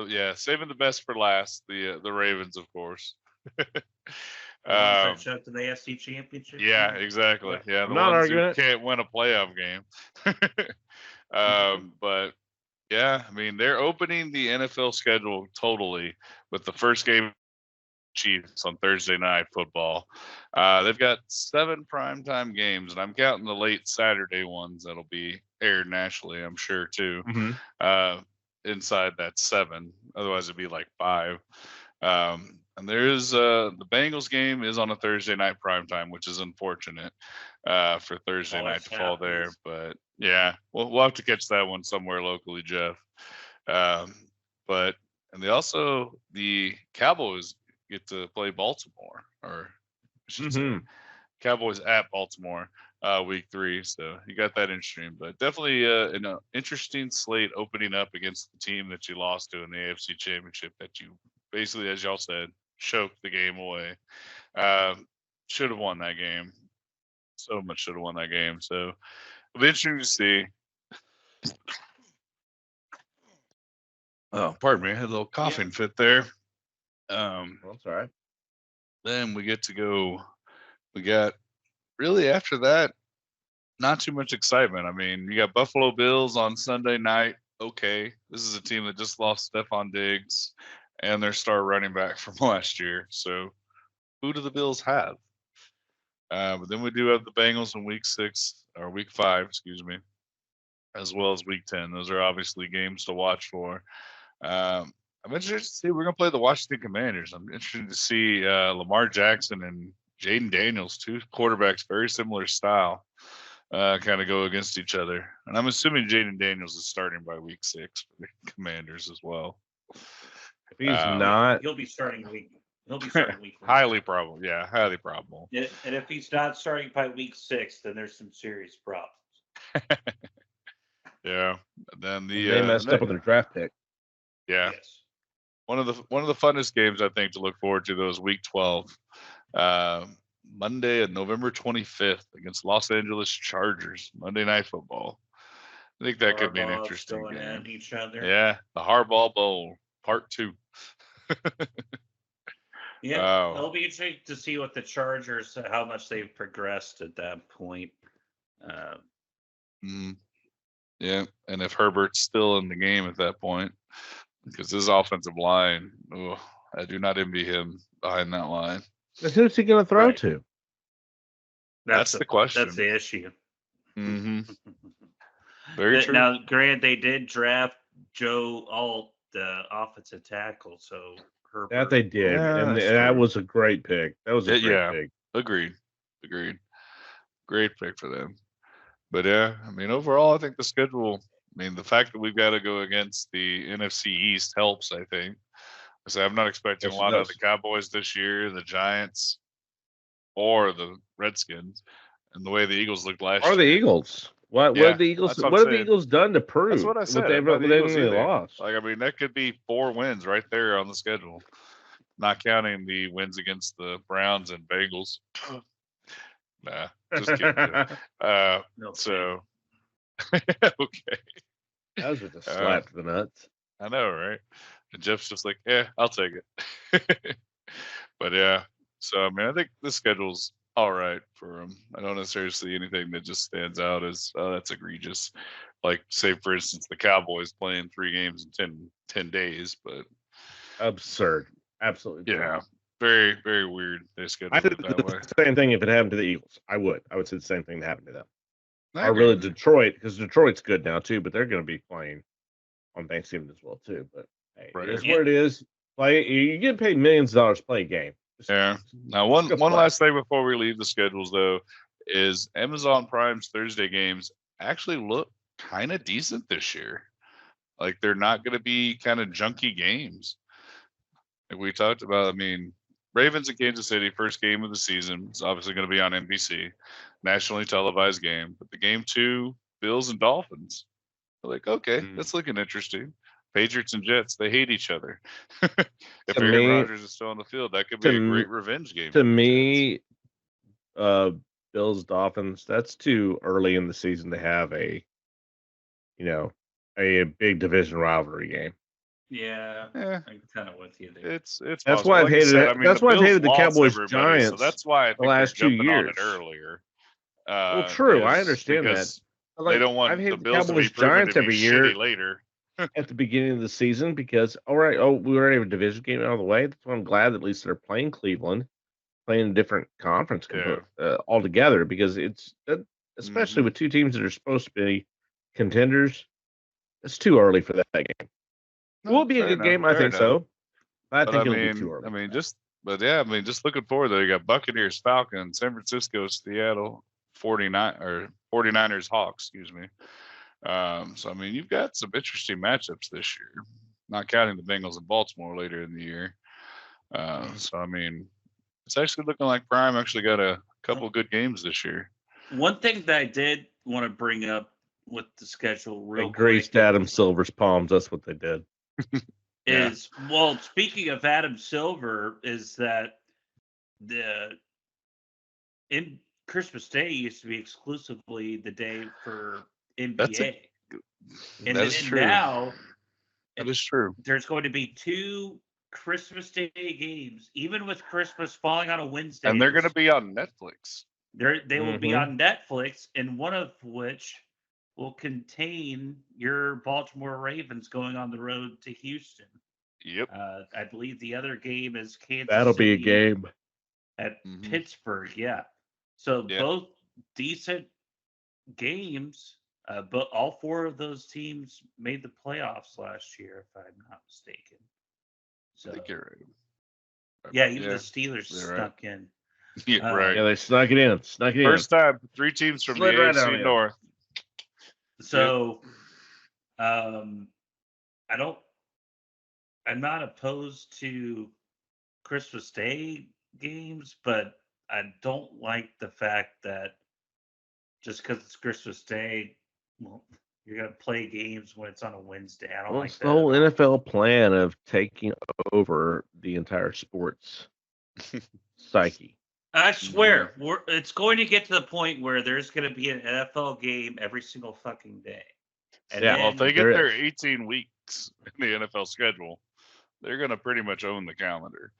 Ravens. saving the best for last. The Ravens, of course. The ones Um, that showed to the AFC Championship. yeah, exactly. Yeah, the I'm not ones arguing who it. can't win a playoff game. But yeah, I mean, they're opening the NFL schedule totally with the first game Chiefs on Thursday Night Football. They've got 7 primetime games, and I'm counting the late Saturday ones that'll be aired nationally, I'm sure, too. Inside that 7. Otherwise, it'd be like 5. And there is the Bengals game is on a Thursday night primetime, which is unfortunate for Thursday Always night to fall there. happens. But yeah, we'll have to catch that one somewhere locally, Jeff. But and the Cowboys get to play Baltimore, or I should say Cowboys at Baltimore week 3. So you got that interesting, but definitely an interesting slate opening up against the team that you lost to in the AFC Championship that you basically, as y'all said, choked the game away. Should have won that game. So much should have won that game. So it'll be interesting to see. Oh, pardon me. I had a little coughing fit there. Well, that's all right. Then we get to go. We got really after that, not too much excitement. I mean, you got Buffalo Bills on Sunday night. Okay, this is a team that just lost Stephon Diggs and their star running back from last year. So, who do the Bills have? But then we do have the Bengals in week 6 or week 5, excuse me, as well as week 10. Those are obviously games to watch for. I'm interested to see. We're going to play the Washington Commanders. I'm interested to see Lamar Jackson and Jaden Daniels, 2 quarterbacks, very similar style, kind of go against each other. And I'm assuming Jaden Daniels is starting by week 6 for the Commanders as well. If he's not, He'll be starting week. He'll be starting week. Highly probable. Yeah, highly probable. And if he's not starting by week 6, then there's some serious problems. Yeah. Then the they messed up with their draft pick. yeah. Yes. One of the funnest games I think to look forward to, though, is week 12. Monday, November 25th against Los Angeles Chargers, Monday Night Football. I think that could be an Harbaugh's interesting going game. at each other. Yeah, the Harbaugh Bowl, Part 2. Yeah, Oh. it'll be interesting to see what the Chargers, how much they've progressed at that point. Yeah, and if Herbert's still in the game at that point, because his offensive line, I do not envy him behind that line. But who's he going to throw Right. to? That's the question. That's the issue. Mm-hmm. Very true. Now, Grant, they did draft Joe Alt, the offensive tackle, so Herbert. That they did, Yeah, and that's that true. was a great pick. That was a great Yeah. pick. Agreed. Great pick for them. But yeah, I mean, overall, I think the schedule, I mean, the fact that we've got to go against the NFC East helps, I think. So I'm not expecting Yes, a lot it out of does. the Cowboys this year, the Giants, or the Redskins, and the way the Eagles looked last Or the year. Eagles. What Yeah, have the Eagles? that's what I'm What have the saying. Eagles done to prove? That's what I said. With I'm not the Eagles everything they either. lost. Like, I mean, that could be 4 wins right there on the schedule, not counting the wins against the Browns and Bengals. Nah, just kidding. Jeff. No, So okay. That was just a slap to the nuts. I know, right? And Jeff's just like, yeah, I'll take it. But yeah, so I mean, I think the schedule's all right for him. I don't necessarily see anything that just stands out as that's egregious. Like, say for instance, the Cowboys playing 3 games in 10 days, but Absurd. Absolutely. yeah, absurd. very, very weird. They I scheduled would it do that way. the same thing if it happened to the Eagles. I would. I would say the same thing that happened to them. I Or agree really with you. Detroit, because Detroit's good now too, but they're going to be playing on Thanksgiving as well too. But hey, Right. it is what it is. Play. You get paid millions of dollars to play a game. Just- Yeah. Now, just go one play. last thing before we leave the schedules, though, is Amazon Prime's Thursday games actually look kind of decent this year. Like, they're not going to be kind of junky games. Like we talked about, I mean, Ravens and Kansas City, first game of the season. It's obviously going to be on NBC, nationally televised game. But the game 2, Bills and Dolphins. Like, okay, that's looking interesting. Patriots and Jets, they hate each other. If To Aaron me- Rodgers is still on the field, that could be to a me- great revenge game. To for the Jets. me, Bills Dolphins. That's too early in the season to have a big division rivalry game. Yeah, Yeah, I'm kind of with you there. it's That's possible. why I've Like I hated said, it. I mean, That's why I've Bills hated the lost Cowboys everybody, Giants So that's why I think the last they're 2 jumping on years. it earlier. Well, true. I understand that. because Like, they don't want I've the hated the Bills to Cowboys be proven Giants to be every year shitty later. at the beginning of the season because we already have a division game out of the way. That's why I'm glad that at least they're playing Cleveland, playing a different conference altogether because especially Mhm. with 2 teams that are supposed to be contenders. It's too early for that game. No, Will it be a fair good enough, game? I fair think enough. so. I But think it'll be too early. I mean, just looking forward though. You got Buccaneers, Falcons, San Francisco, Seattle, 49ers, Hawks. Excuse me. So I mean, you've got some interesting matchups this year. Not counting the Bengals and Baltimore later in the year. So I mean, it's actually looking like Prime actually got a couple good games this year. One thing that I did want to bring up with the schedule They real graced quick Adam Silver's palms. That's what they did. is, well, speaking of Adam Silver, is that in Christmas Day used to be exclusively the day for NBA. And That is then true. now That is true. there's going to be 2 Christmas Day games, even with Christmas falling on a Wednesday. And they're going to be on Netflix. They will be Mhm. on Netflix, and one of which will contain your Baltimore Ravens going on the road to Houston. Yep. I believe the other game is Kansas That'll be a City game. at Mhm. Pittsburgh. Yeah. So Yeah. both decent games, but all 4 of those teams made the playoffs last year, if I'm not mistaken. So I think you're right. yeah, even the Steelers you're right. snuck in. Yeah, right. Yeah, they snuck it in. First time, 3 teams from Slid the right AFC on in. North. So, I'm not opposed to Christmas Day games, but I don't like the fact that just because it's Christmas Day, well, you're going to play games when it's on a Wednesday. I don't Well, like it's that. the whole NFL plan of taking over the entire sports psyche. I swear, it's going to get to the point where there's going to be an NFL game every single fucking day. And Yeah, Well, if they there get their is. 18 weeks in the NFL schedule, they're going to pretty much own the calendar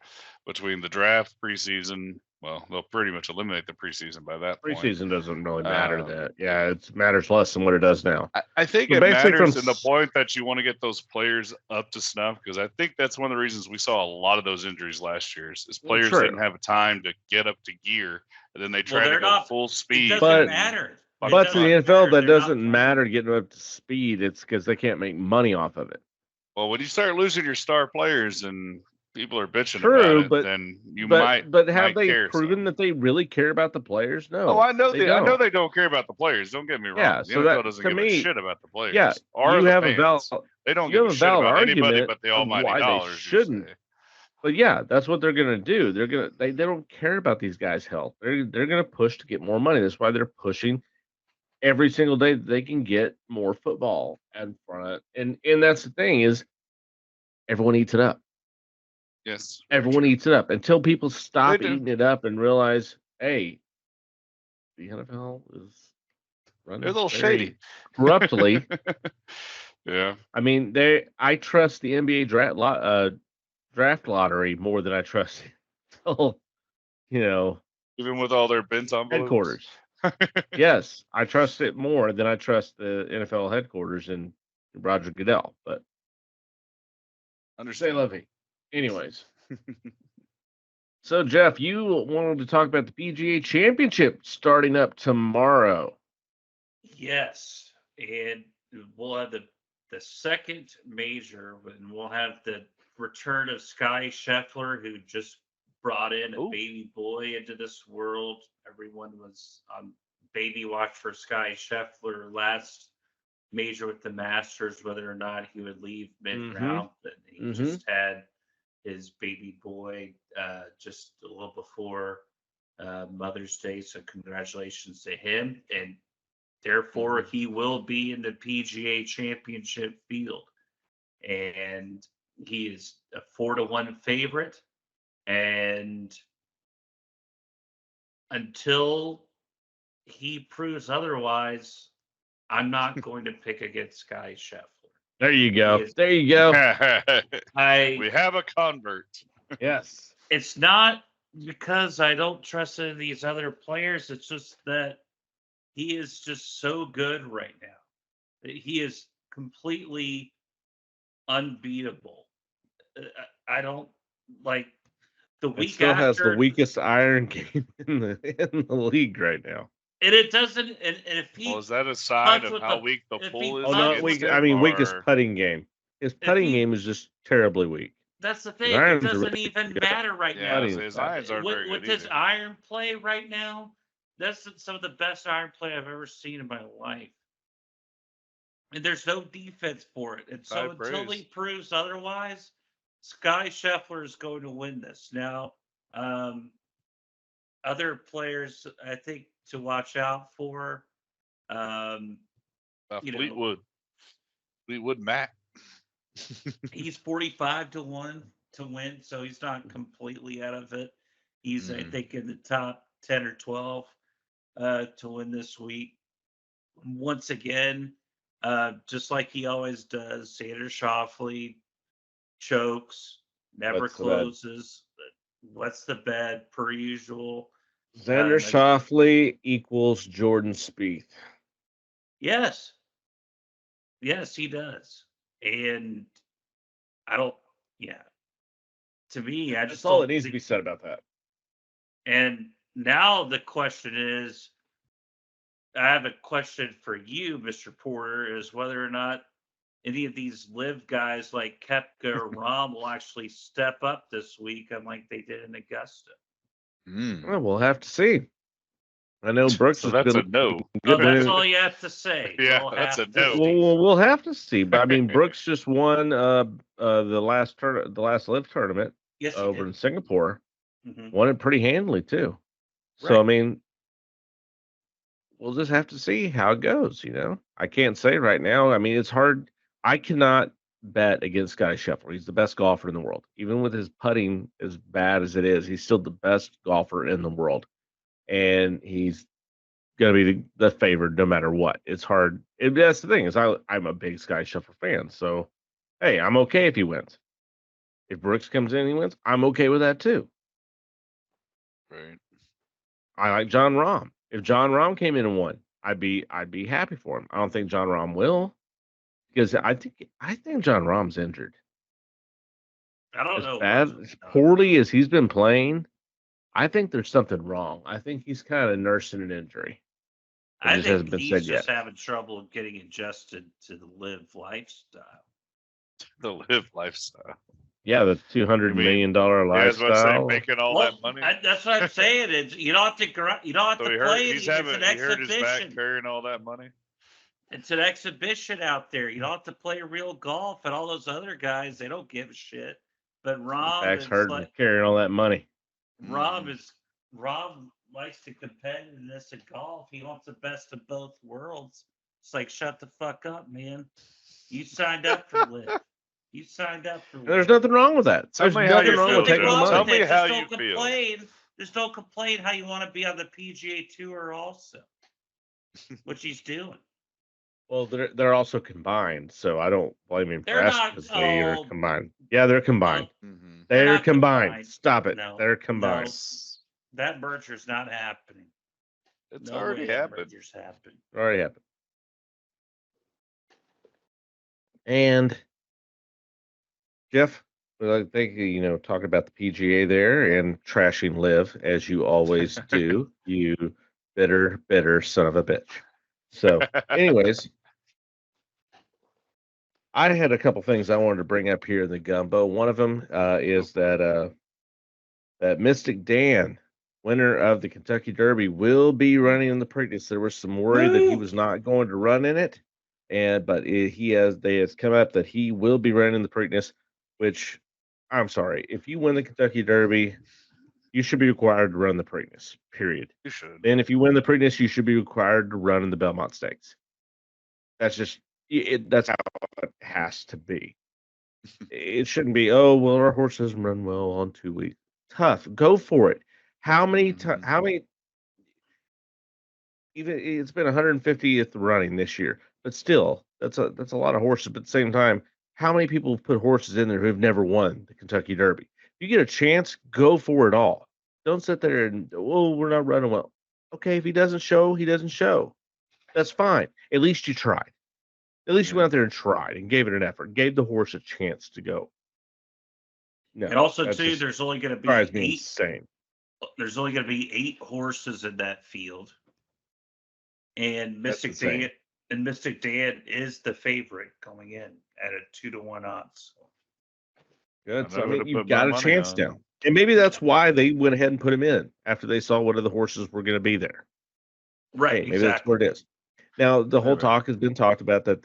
between the draft, preseason. Well, they'll pretty much eliminate the preseason by that point. Preseason doesn't really matter. Um, That it matters less than what it does now. I think So it basically matters from in the s- point that you want to get those players up to snuff, because I think that's one of the reasons we saw a lot of those injuries last year is Well, players true. didn't have time to get up to gear, and then they try they're to go not- full It speed. doesn't But- matter. It But to the doesn't NFL, matter. that They're not doesn't playing. matter getting up to speed. It's because they can't make money off of it. Well, when you start losing your star players and people are bitching True, about it, but- then you but might. but have might they care proven some. that they really care about the players? No. Oh, I know they I know don't. they don't care about the players. Don't get me wrong. Yeah, the so NFL that- doesn't to give a me- shit about the players. Yeah, or you the have a fans. valid. They don't you give have a a shit valid about anybody argument but the of almighty why they dollars. you shouldn't. say. But yeah, that's what they're gonna do. They don't care about these guys' health. They're gonna push to get more money. That's why they're pushing every single day that they can get more football in front of it. And that's the thing is everyone eats it up. Yes. Everyone eats it up until people stop They do. eating it up and realize, hey, the NFL is running They're a little very shady. corruptly. Yeah. I mean, I trust the NBA draft lottery more than I trust, Even with all their bent envelopes. headquarters. Yes, I trust it more than I trust the NFL headquarters and Roger Goodell. But say Understand. Levy. Anyways, so Jeff, you wanted to talk about the PGA Championship starting up tomorrow. Yes, and we'll have the second major, and we'll have the return of Sky Scheffler, who just brought in a Ooh. baby boy into this world. Everyone was on baby watch for Sky Scheffler last major with the Masters, whether or not he would leave mid-round. But he just had his baby boy just a little before Mother's Day, so congratulations to him. And therefore, he will be in the PGA Championship field. And he is a 4-1 favorite. And until he proves otherwise, I'm not going to pick against Sky Scheffler. There you go. He is- There you go. We have a convert. Yes. It's not because I don't trust any of these other players. It's just that he is just so good right now. He is completely unbeatable. I don't like the It week still after. has the weakest iron game in the league right now. And it doesn't. And if he, Well, is that a sign punts of with how the- weak the if pool he is? Oh no, punts against with I him, mean weakest or- putting game. His putting he- game is just terribly weak. that's the His thing. It irons are doesn't really even good. matter right Yeah, now. Putting his stuff. irons aren't very With good his either. iron play right now, that's some of the best iron play I've ever seen in my life. And there's no defense for it. And so High until praise. he proves otherwise, Sky Scheffler is going to win this. Now, other players I think to watch out for. You know- Fleetwood Mac. He's 45-1 to win, so he's not completely out of it. He's, I think, in the top 10 or 12 to win this week. Once again, just like he always does, Xander Schauffele chokes, never What's the bed? closes. What's the bed per usual? Xander Schauffele equals Jordan Spieth. Yes. Yes, he does. And I don't, yeah. To me, I just That's all don't that needs to think- be said about that. And now the question is, I have a question for you, Mr. Porter, is whether or not any of these live guys like Koepka or Rahm will actually step up this week, unlike they did in Augusta. Well, we'll have to see. I know Brooks So has that's been a no. Oh, good. that's all you have to say. Yeah, We'll that's have a to no. see. We'll have to see. But I mean, Brooks just won the last live tournament Yes, he over did. in Singapore. Mhm. Won it pretty handily too. So I Right. mean, we'll just have to see how it goes. I can't say right now. I mean, it's hard. I cannot bet against Sky Scheffler. He's the best golfer in the world. Even with his putting as bad as it is, he's still the best golfer in the world, and he's going to be the favorite no matter what. It's hard. That's the thing is I'm a big Sky Scheffler fan, so hey, I'm okay if he wins. If Brooks comes in and he wins, I'm okay with that too. Right. I like John Rahm. If John Rahm came in and won, I'd be happy for him. I don't think John Rahm will, because I think John Rahm's injured. I don't As know. bad, what's- as poorly as he's been playing, I think there's something wrong. I think he's kind of nursing an injury. It I just think hasn't been he's said just yet. having trouble getting adjusted to the live lifestyle. The live lifestyle. Yeah, the $200 You mean- million Yeah, I was about to say, lifestyle. making all Well, that money. that's what I'm saying. Is you don't have to you don't have So to he play hurt, it. he's It's having, an he hurt his back exhibition. carrying all that money. It's an exhibition out there. You don't have to play real golf, and all those other guys, they don't give a shit. But Rahm Back's is hurting, like carrying all that money. Rahm likes the competitiveness of golf. He wants the best of both worlds. It's like, shut the fuck up, man. You signed up for live. You signed up for And there's live. nothing wrong with that. Tell There's me how nothing you wrong feel, with taking the Joe. money. Tell me Just how don't you feel. complain Just don't complain how you want to be on the PGA Tour also, which he's doing. Well, they're also combined, so I don't blame him for They're asking not. because they are Oh, combined. Yeah, they're combined. Mhm. They're They're not combined. combined. Stop it. No, They're combined. It's that merger's not happening. No already way that happened. merger's happened. Already happened. And Jeff, I think talking about the PGA there and trashing Liv as you always do. You bitter son of a bitch. So, anyways, I had a couple things I wanted to bring up here in the gumbo. One of them is that Mystic Dan, winner of the Kentucky Derby, will be running in the Preakness. There was some worry that he was not going to run in it, but they has come up that he will be running in the Preakness. Which, I'm sorry, if you win the Kentucky Derby, you should be required to run the Preakness. Period. You should. Then, if you win the Preakness, you should be required to run in the Belmont Stakes. That's just that's how it has to be. It shouldn't be, oh, well, our horse doesn't run well on 2 weeks. Tough. Go for it. How many even it's been 150th running this year, but still, that's a lot of horses. But at the same time, how many people have put horses in there who have never won the Kentucky Derby? If you get a chance, go for it all. Don't sit there and, oh, we're not running well. Okay, if he doesn't show, he doesn't show. That's fine. At least you tried. At least you went out there and tried and gave it an effort, gave the horse a chance to go. No, And also, that's too, just there's only going to be drives me 8. insane. There's only going to be 8 horses in that field, and Mystic insane. Dan is the favorite going in at a 2-1 odds. Good. I So, I never mean, would've you've put got my a money chance on now. And maybe that's why they went ahead and put him in after they saw what other horses were going to be there. Right, Hey, maybe that's exactly. what it is. Now, the whole Maybe. talk has been talked about that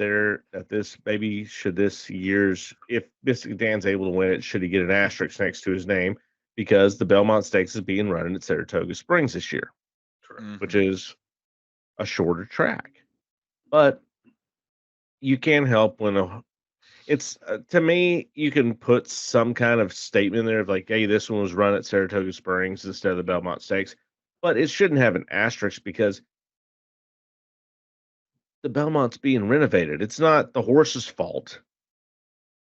this maybe should this year's, if Mystic Dan's able to win it, should he get an asterisk next to his name because the Belmont Stakes is being run at Saratoga Springs this year, which is a shorter track. But you can't help when it's to me, you can put some kind of statement there of like, hey, this one was run at Saratoga Springs instead of the Belmont Stakes, but it shouldn't have an asterisk because the Belmont's being renovated. It's not the horse's fault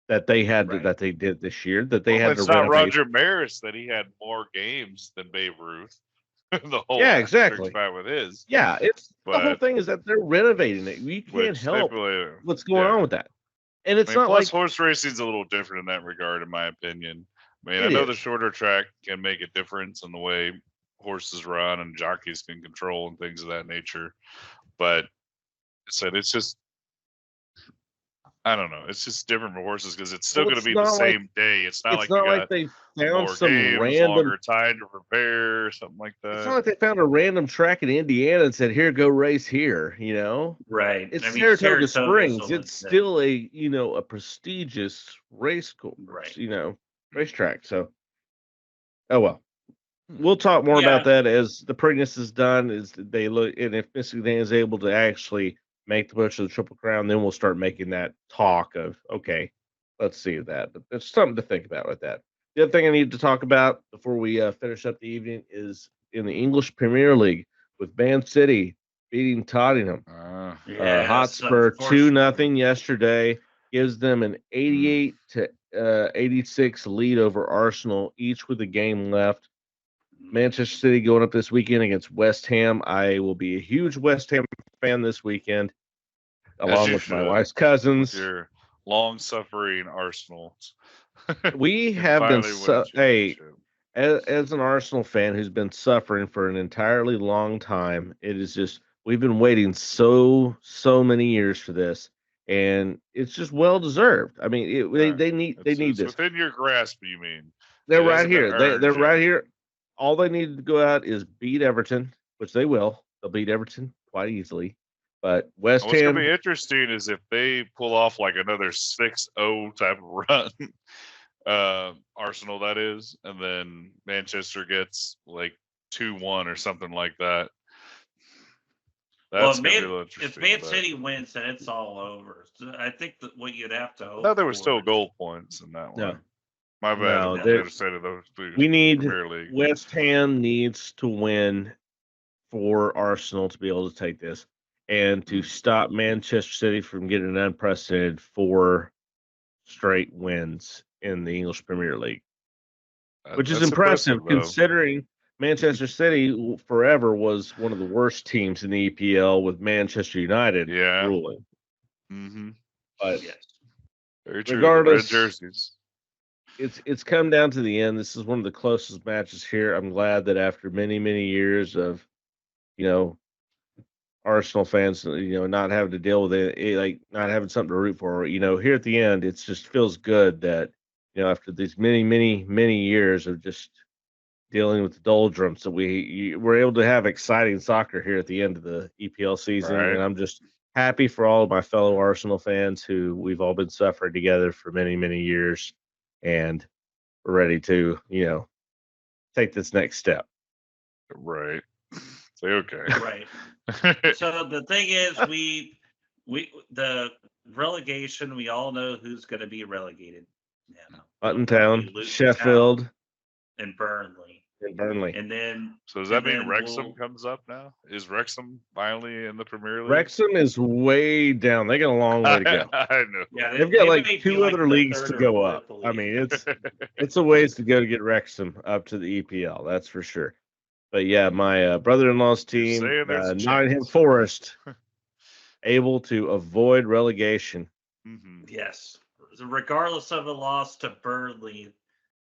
that they had Right. that they did this year that they Well, had to it's not renovate. Roger Maris that he had more games than Babe Ruth. The whole Yeah, asterisk exactly. fight with his. Yeah, it's the whole But- thing is that they're renovating it. You can't Which help thankfully- what's going yeah. on with that. And it's I mean, not plus like horse racing's a little different in that regard, in my opinion. I mean, I It know is. the shorter track can make a difference in the way horses run and jockeys can control and things of that nature. But it's just, I don't know. It's just different for horses because it's still Well, going to it's be the not like- same day. It's not it's like not you like got they found more some games, random. longer time to prepare, or something like It's that. not like they found a random track in Indiana and said, "Here, go race here." Right. It's I mean, Saratoga Saratoga's Springs. only It's set. still a prestigious race course, Right. racetrack. So, oh well. We'll talk more about that as the Preakness is done. Is they look, and if Mystic Dan is able to actually make the push of the Triple Crown, then we'll start making that talk of okay, let's see that. But there's something to think about with that. The other thing I need to talk about before we finish up the evening is in the English Premier League with Man City beating Tottenham. Yes, Hotspur unfortunately. 2-0 yesterday gives them an 88 to 86 lead over Arsenal, each with a game left. Manchester City going up this weekend against West Ham. I will be a huge West Ham fan this weekend, along you with my should, wife's cousins. Your long-suffering Arsenal. We can have been finally win a championship. as an Arsenal fan who's been suffering for an entirely long time. It is just we've been waiting so many years for this, and it's just well deserved. I mean, they need It's this. within your grasp. You mean They're it right hasn't been here. earned They're yet. right here. All they need to go out is beat Everton, which they will. They'll beat Everton quite easily. But West What's Ham, going to be interesting is if they pull off like another 6-0 type of run, Arsenal that is, and then Manchester gets like 2-1 or something like that. That's going to be a little if interesting. Man but- City wins, then it's all over. So I think that what you'd have to hope I thought there were for still is- goal points in that one. No. My bad. No, I'm there- going to say to those two. we need Premier League. West Ham needs to win for Arsenal to be able to take this and to stop Manchester City from getting an unprecedented 4 straight wins in the English Premier League, which is That's impressive though. considering Manchester City forever was one of the worst teams in the EPL with Manchester United Yeah. ruling. Mm-hmm. But Yes. Very true. Regardless- The red jerseys. it's come down to the end. This is one of the closest matches here. I'm glad that after many, many years of, Arsenal fans, not having to deal with it, like not having something to root for, here at the end, it just feels good that, after these many, many, many years of just dealing with the doldrums, that we're able to have exciting soccer here at the end of the EPL season. Right. And I'm just happy for all of my fellow Arsenal fans who we've all been suffering together for many, many years. And we're ready to, take this next step. Right. Say okay. Right. So the thing is, we the relegation, we all know who's going to be relegated now. Button It'll Town, be Luton Sheffield, Town and Burnley, and Burnley. and then So does that And mean then Wrexham we'll- comes up now? Is Wrexham finally in the Premier League? Wrexham is way down. They got a long way to go. I know. yeah, They've got they like may be 2 like other the leagues third to or go fourth up. league. I mean, it's a ways to go to get Wrexham up to the EPL. That's for sure. But yeah, my brother-in-law's team, saying there's a Nottingham chance. Forest, able to avoid relegation. Mhm. Yes, regardless of a loss to Burnley,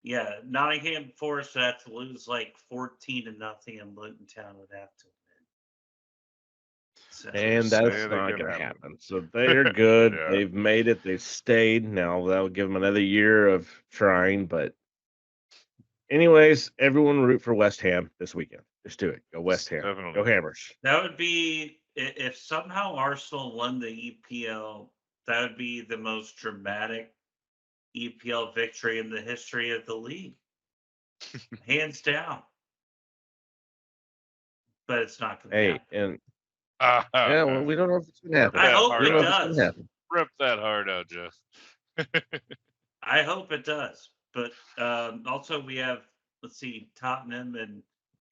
yeah, Nottingham Forest would have to lose like 14-0, and Luton Town would have to win. So, And Say that's it not ain't going to gonna happen. So they're good. Yeah. They've made it. They've stayed. Now that will give them another year of trying. But anyways, everyone root for West Ham this weekend. Just do it. Go West Ham. Definitely. Go Hammers. that would be if somehow Arsenal won the EPL. That would be the most dramatic EPL victory in the history of the league, hands down. But it's not going to Hey, happen. and Ah, yeah, well, we don't know if it's going to happen. I that hope hard We it don't know if out. it's does. gonna happen. Rip that hard out, Jeff. I hope it does. But also we have, let's see, Tottenham and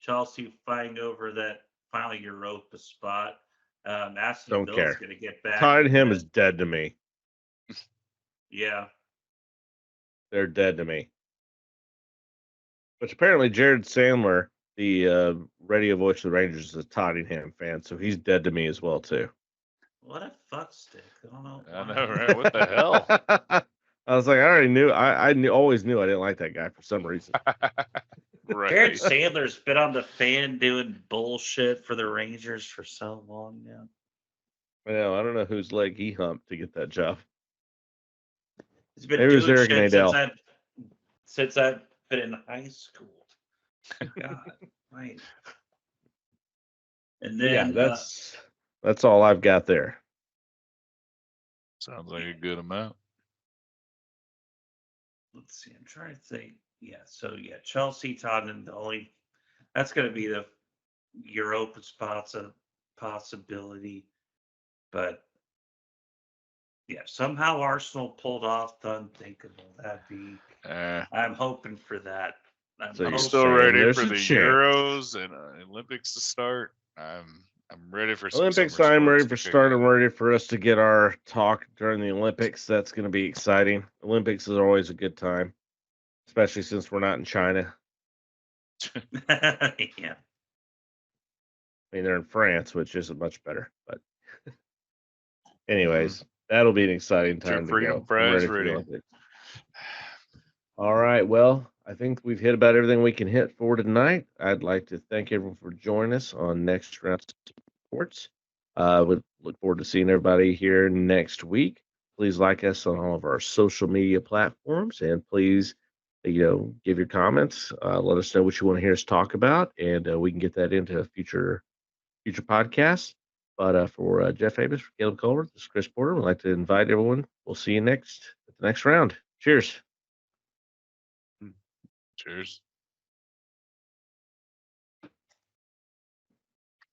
Chelsea fighting over that final Europa spot. Aston Don't Villa's care. going to get back. Tottenham in is dead to me. Yeah. They're dead to me. Which apparently Jared Sandler, the radio voice of the Rangers, is a Tottenham fan, so he's dead to me as well too. What a fuck stick. I don't know. I why. know, right? What the hell? I was like, I already knew. Always knew I didn't like that guy for some reason. Right. Jared Sandler's been on the fan doing bullshit for the Rangers for so long now. I don't know whose leg he humped to get that job. He's been Maybe it was doing Eric shit Nadel. since I've been in high school. God, right. And then Yeah, that's all I've got there. Sounds like a good amount. let's see. I'm trying to think. Yeah. So yeah, Chelsea, Tottenham, that's going to be the Europa spot's a possibility, but yeah, somehow Arsenal pulled off the unthinkable. That'd be. I'm hoping for that. So you're I'm Oh, still saying ready there's for a the chance. Euros and Olympics to start. I'm ready for some Olympics, summer I'm ready sports for to kick starting. in. I'm ready for us to get our talk during the Olympics. That's going to be exciting. Olympics is always a good time, especially since we're not in China. yeah. I mean, they're in France, which isn't much better. But anyways, that'll be an exciting Get your time to freedom go. fries I'm for the ready. Olympics. All right. Well, I think we've hit about everything we can hit for tonight. I'd like to thank everyone for joining us on Next Round Sports. We look forward to seeing everybody here next week. Please like us on all of our social media platforms, and please, give your comments. Let us know what you want to hear us talk about, and we can get that into future podcasts. But for Jeff Avis, for Caleb Culver, this is Chris Porter. We'd like to invite everyone. We'll see you at the next round. Cheers. Cheers.